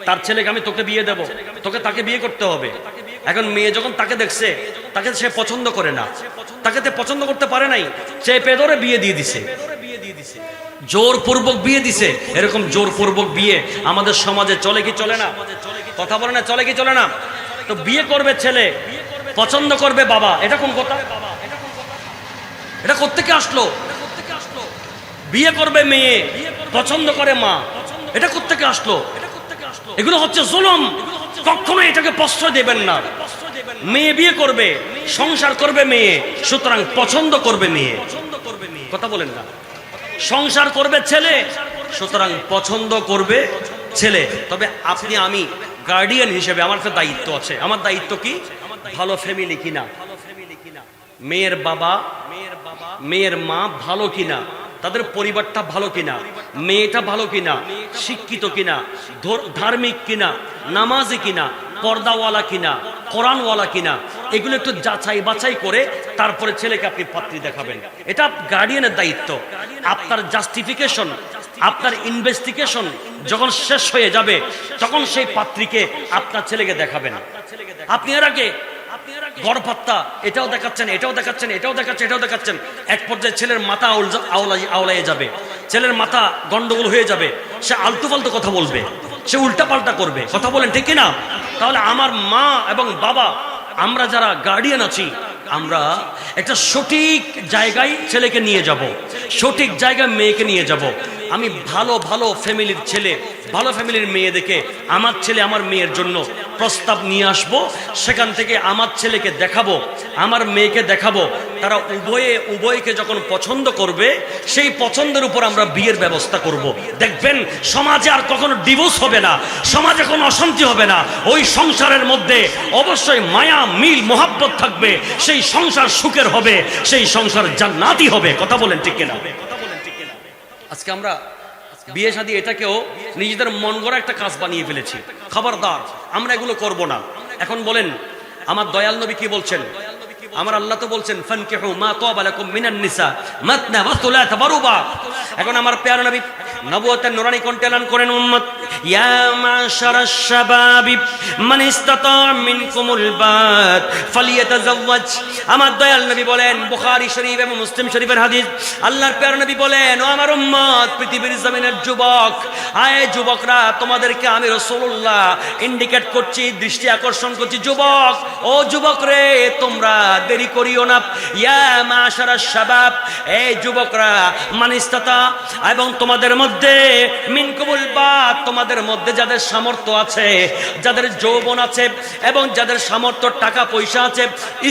তার ছেলেকে আমি তোকে বিয়ে দেব, তোকে তাকে বিয়ে করতে হবে। এখন মেয়ে যখন তাকে দেখছে, তাকে সে পছন্দ করে না, তাকে তে পছন্দ করতে পারে নাই, সে পেদরে বিয়ে দিয়ে দিছে, জোরপূর্বক বিয়ে দিছে। এরকম জোরপূর্বক বিয়ে আমাদের সমাজে চলে কি চলে না? কথা বলে না, চলে কি চলে না? তো বিয়ে করবে ছেলে, পছন্দ করবে বাবা, এটা কোন কথা? এটা কোত্থেকে আসলো? বিয়ে করবে মেয়ে, পছন্দ করে মা, এটা কোত্থেকে আসলো? এগুলো হচ্ছে জুলুম। কখনো এটাকে প্রশ্রয় দেবেন না। মেয়ে বিয়ে করবে, সংসার করবে মেয়ে, সুতরাং পছন্দ করবে মেয়ে। কথা বলেন না। সংসার করবে ছেলে, সুতরাং পছন্দ করবে ছেলে। তবে আপনি আমি গার্ডিয়ান হিসেবে আমার একটা দায়িত্ব আছে। আমার দায়িত্ব কি? ভালো ফ্যামিলি কিনা, মেয়ের বাবা মেয়ের মা ভালো কিনা, তাদের পরিবারটা ভালো কিনা, মেয়েটা ভালো কিনা, শিক্ষিত কিনা, ধার্মিক কিনা, নামাজি কিনা, পর্দাওয়ালা কিনা, কোরআনওয়ালা কিনা, এগুলো একটু যাচাই বাছাই করে তারপরে ছেলেকে আপনি পাত্রী দেখাবেন। এটা গার্ডিয়ানের দায়িত্ব। আপনার জাস্টিফিকেশন, আপনার ইনভেস্টিগেশন যখন শেষ হয়ে যাবে, তখন সেই পাত্রীকে আপনার ছেলেকে দেখাবেন। আপনি এর আগে গড়পাত্তা এটাও দেখাচ্ছেন, এটাও দেখাচ্ছেন, এটাও দেখাচ্ছেন, এটাও দেখাচ্ছেন। এক পর্যায়ে ছেলের মাথা আওলাইয়ে যাবে, ছেলের মাথা গন্ডগোল হয়ে যাবে, সে আলতু ফালতু কথা বলবে, সে উল্টা পাল্টা করবে। কথা বলেন ঠিক কিনা? তাহলে আমার মা এবং বাবা, আমরা যারা গার্ডিয়ান আছি, আমরা একটা সঠিক জায়গায় ছেলেকে নিয়ে যাব, সঠিক জায়গায় মেয়েকে নিয়ে যাব। আমি ভালো ভালো ফ্যামিলির ছেলে, ভালো ফ্যামিলির মেয়ে দেখে আমার ছেলে আমার মেয়ের জন্য প্রস্তাব নিয়ে আসব। সেখান থেকে আমার ছেলেকে দেখাবো, আমার মেয়েকে দেখাবো। তারা উভয়কে যখন পছন্দ করবে, সেই পছন্দের উপর আমরা বিয়ের ব্যবস্থা করব। দেখবেন সমাজে আর কখনো ডিভোর্স হবে না, সমাজে কোনো অশান্তি হবে না। ওই সংসারের মধ্যে অবশ্যই মায়া, মিল, মোহাব্বত থাকবে। সেই সংসার সুখের হবে, সেই সংসার জান্নাতি হবে। কথা বলেন ঠিক কিনা? আজকে আমরা বিয়ে শাদী এটাকেও নিজেদের মন গড়া একটা কাজ বানিয়ে ফেলেছি। খবরদার, আমরা এগুলো করব না। এখন বলেন, আমার দয়াল নবী কি বলছেন? আমার আল্লাহ তো বলছেন ফানকিহু মা তাবা লাকুম মিনান নিসা মাতনা ওয়া সুলাসা ওয়া রুবা। এখন আমার প্যারা নবী নবুয়তের নুরানি কণ্ঠে এলান করেন, উম্মত ইয়া মাশারাশ শাবাবি মান ইসতাতা মিনকুমুল বাত ফালিয়াতাজাওয়াজ। আমার দয়াল নবী বলেন, বুখারী শরীফ এবং মুসলিম শরীফের হাদিস, আল্লাহর প্যারা নবী বলেন, ও আমার উম্মত, পৃথিবীর জমিনের যুবক, আয় যুবকরা, তোমাদেরকে আমি রাসূলুল্লাহ ইন্ডিকেট করছি, দৃষ্টি আকর্ষণ করছি। যুবক, ও যুবক রে, তোমরা দেরি করিও না। ইয়া মাশারাশ শাবাব, এই যুবকরা, মান ইসতাতা, এবং তোমাদের মধ্যে মিনকুমুল বাত, তোমাদের মধ্যে যাদের সামর্থ্য আছে, যাদের যৌবন আছে এবং যাদের সামর্থ্য টাকা পয়সা আছে,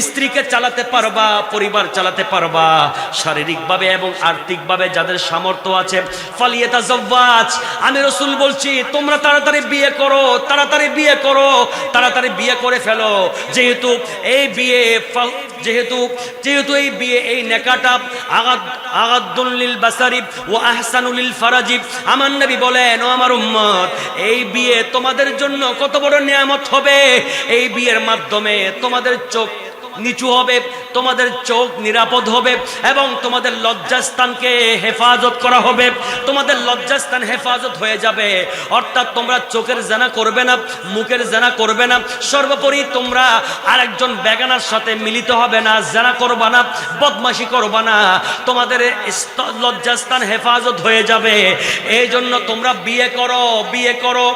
স্ত্রীকে চালাতে পারবা, পরিবার চালাতে পারবা, শারীরিকভাবে এবং আর্থিকভাবে যাদের সামর্থ্য আছে, ফালিয়াতাজাওয়াজ। আমি রাসূল বলছি, তোমরা তাড়াতাড়ি বিয়ে করো, তাড়াতাড়ি বিয়ে করো, তাড়াতাড়ি বিয়ে করে ফেলো। যেহেতু এই বিয়ে এই বিয়ে, এই নেকাটা আগাদ্দুল লিল বাসারি ওয়া আহসানুল লিল ফারাজি। আমার নবী বলেন, ও আমার উম্মত, এই বিয়ে তোমাদের জন্য কত বড় নিয়ামত হবে। এই বিয়ের মাধ্যমে তোমাদের চোখ নিচু হবে, তোমাদের চোখ নিরাপদ হবে এবং তোমাদের লজ্জাস্থানকে হেফাজত করা হবে। তোমাদের লজ্জাস্থান হেফাজত হয়ে যাবে, অর্থাৎ তোমরা চোখের জেনা করবে না, মুখের জেনা করবে না, সর্বোপরি তোমরা আরেকজন বেগানার সাথে মিলিত হবে না, জেনা করবা না, বদমাশি করবা না, তোমাদের লজ্জাস্থান হেফাজত হয়ে যাবে। এই জন্য তোমরা বিয়ে করো, বিয়ে করো,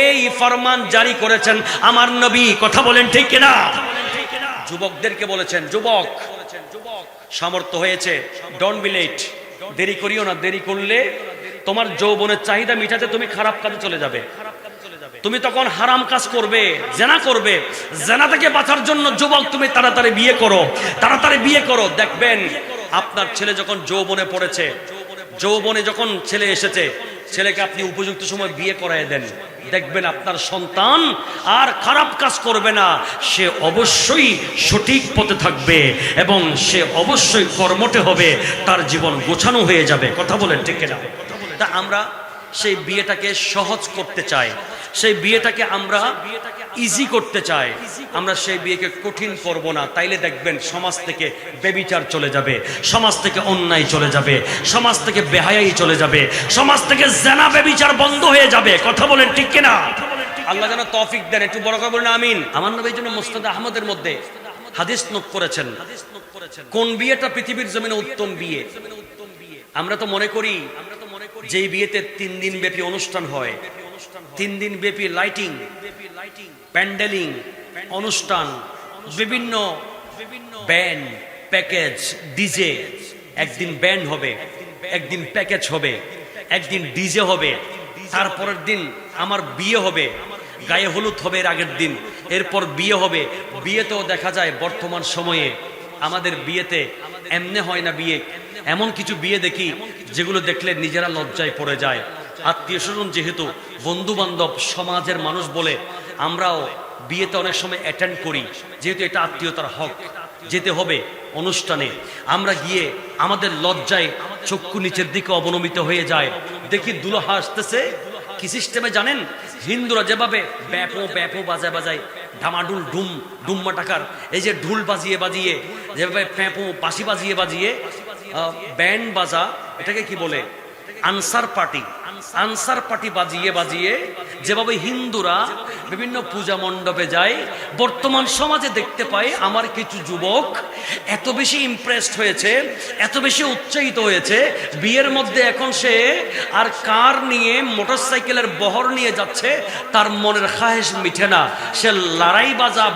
এই ফরমান জারি করেছেন আমার নবী। কথা বলেন ঠিক কিনা? যুবকদেরকে বলেছেন, যুবক সামর্থ্য হয়েছে, ডোন্ট বি লেট, দেরি করিও না। দেরি করলে তোমার যৌবনের চাহিদা মিটাতে তুমি খারাপ কাজে চলে যাবে, তুমি তখন হারাম কাজ করবে, জেনা করবে। জেনা থেকে বাঁচার জন্য যুবক তুমি তাড়াতাড়ি বিয়ে করো, তাড়াতাড়ি বিয়ে করো। দেখবেন আপনার ছেলে যখন যৌবনে পড়েছে, যৌবনে যখন ছেলে এসেছে, ছেলেকে আপনি উপযুক্ত সময় বিয়ে করায় দেন, দেখবেন আপনার সন্তান আর খারাপ কাজ করবে না, সে অবশ্যই সঠিক পথে থাকবে এবং সে অবশ্যই কর্মঠে হবে, তার জীবন গোছানো হয়ে যাবে। কথা বলেন ঠিক কিনা? তা আমরা সেই বিয়েটাকে সহজ করতে চাই, সেই বিয়েটাকে আমরা ইজি করতে চাই, আমরা সেই বিয়েকে কঠিন করব না। তাইলে দেখবেন সমাজ থেকে বেবিচার চলে যাবে, সমাজ থেকে অন্যায় চলে যাবে, সমাজ থেকে বেহায়াই চলে যাবে, সমাজ থেকে জেনা বেবিচার বন্ধ হয়ে যাবে। কথা বলেন ঠিক কিনা? আল্লাহ যেন তৌফিক দেন। একটু বড় করে বলেন আমিন। আমার নবী জন্য মুসনাদ আহমদের মধ্যে হাদিস নোট করেছেন, কোন বিয়েটা পৃথিবীর জমিনে উত্তম বিয়ে? আমরা তো মনে করি যেই বিয়েতে 3 দিন ব্যাপী অনুষ্ঠান হয়, 3 দিন ব্যাপী লাইটিং, প্যান্ডেলিং, অনুষ্ঠান, বিভিন্ন ব্যান্ড প্যাকেজ, ডিজে, একদিন ব্যান্ড হবে, একদিন প্যাকেজ হবে, একদিন ডিজে হবে, তারপরের দিন আমার বিয়ে হবে, গায়ে হলুদ হবে এর আগের দিন, এরপর বিয়ে হবে। বিয়েতেও দেখা যায় বর্তমান সময়ে আমাদের বিয়েতে এমনে হয় না বিয়ে, এমন কিছু বিয়ে দেখি যেগুলো দেখলে নিজেরা লজ্জায় পড়ে যায়। আত্মীয় স্বজন যেহেতু, বন্ধু বান্ধব, সমাজের মানুষ বলে আমরাও বিয়েতে অনেক সময় অ্যাটেন্ড করি, যেহেতু এটা আত্মীয়তার হক, যেতে হবে অনুষ্ঠানে। আমরা গিয়ে আমাদের লজ্জায় চক্ষু নিচের দিকে অবনমিত হয়ে যায়। দেখি দুলহা আসতেছে, কি সিস্টেমে জানেন? হিন্দুরা যেভাবে ব্যাপো ব্যাপো বাজায় বাজায়, ঢামাডুল ডুম ডুম্মা টাকার এই যে ঢুল বাজিয়ে বাজিয়ে, যেভাবে প্যাপো বাঁশি বাজিয়ে বাজিয়ে, ব্যান্ড বাজা, এটাকে কি বলে, আনসার পার্টি, আনসার পার্টি বাজিয়ে বাজিয়ে যেভাবে হিন্দুরা বিভিন্ন পূজা মণ্ডপে যায়, বর্তমান সমাজে দেখতে পাই আমার কিছু যুবক এত বেশি ইমপ্রেসড হয়েছে, এত বেশি উৎসাহিত হয়েছে, বিয়ের মধ্যে এখন সে আর কার নিয়ে, মোটরসাইকেলের বহর নিয়ে যাচ্ছে, তার মনের খাহেশ মিঠে না। সে লড়াই বাজা,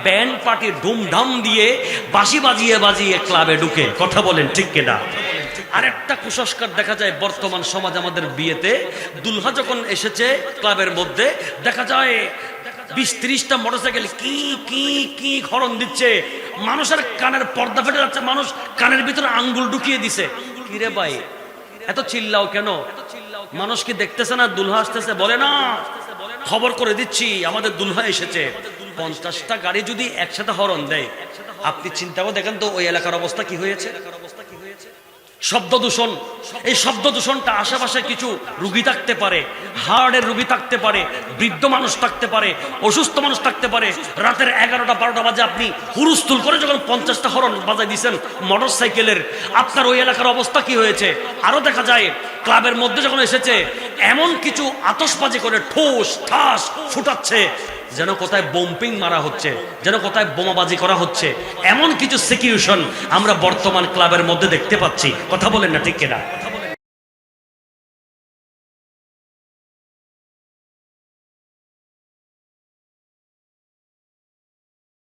ব্যান্ড পার্টি ধুমধাম দিয়ে বাঁশি বাজিয়ে বাজিয়ে ক্লাবে ঢুকে। কথা বলেন ঠিক কিনা? আরেকটা কুসংস্কার দেখা যায় বর্তমান সমাজ আমাদের বিয়েতে, দুলহা যখন এসেছে ক্লাবের মধ্যে দেখা যায় 20-30টা মোটরসাইকেল কি কি কি হরন দিচ্ছে, মানুষের কানের পর্দা ফেটে যাচ্ছে, মানুষ কানের ভিতরে আঙ্গুল ঢুকিয়ে দিছে। কিরে ভাই এত চিল্লাও কেন? মানুষ কি দেখতেছে না দুলহা আসতেছে? বলে না, খবর করে দিচ্ছি আমাদের দুলহা এসেছে। 50টা গাড়ি যদি একসাথে হরন দেয়, আপনি চিন্তা করে দেখেন তো ওই এলাকার অবস্থা কি হয়েছে। শব্দ দূষণ, এই শব্দ দূষণটা আশেপাশে কিছু রুগী থাকতে পারে, হার্টের রুগী থাকতে পারে, বৃদ্ধ মানুষ থাকতে পারে, অসুস্থ মানুষ থাকতে পারে। রাতের 11টা-12টা বাজে আপনি হুলস্থুল করে যখন 50টা হরন বাজাই দিচ্ছেন মোটর সাইকেলের, আপনার ওই এলাকার অবস্থা কি হয়েছে? আরো দেখা যায় ক্লাবের মধ্যে যখন এসেছে এমন কিছু আতশবাজি করে ঠোস ঠাস ফুটাচ্ছে, যেন কোথায় বোম্পিং মারা হচ্ছে, যেন কোথায় বোমাবাজি করা হচ্ছে। এমন কিছু সিচুয়েশন আমরা বর্তমান ক্লাবের মধ্যে দেখতে পাচ্ছি। কথা বলেন না ঠিক কিনা?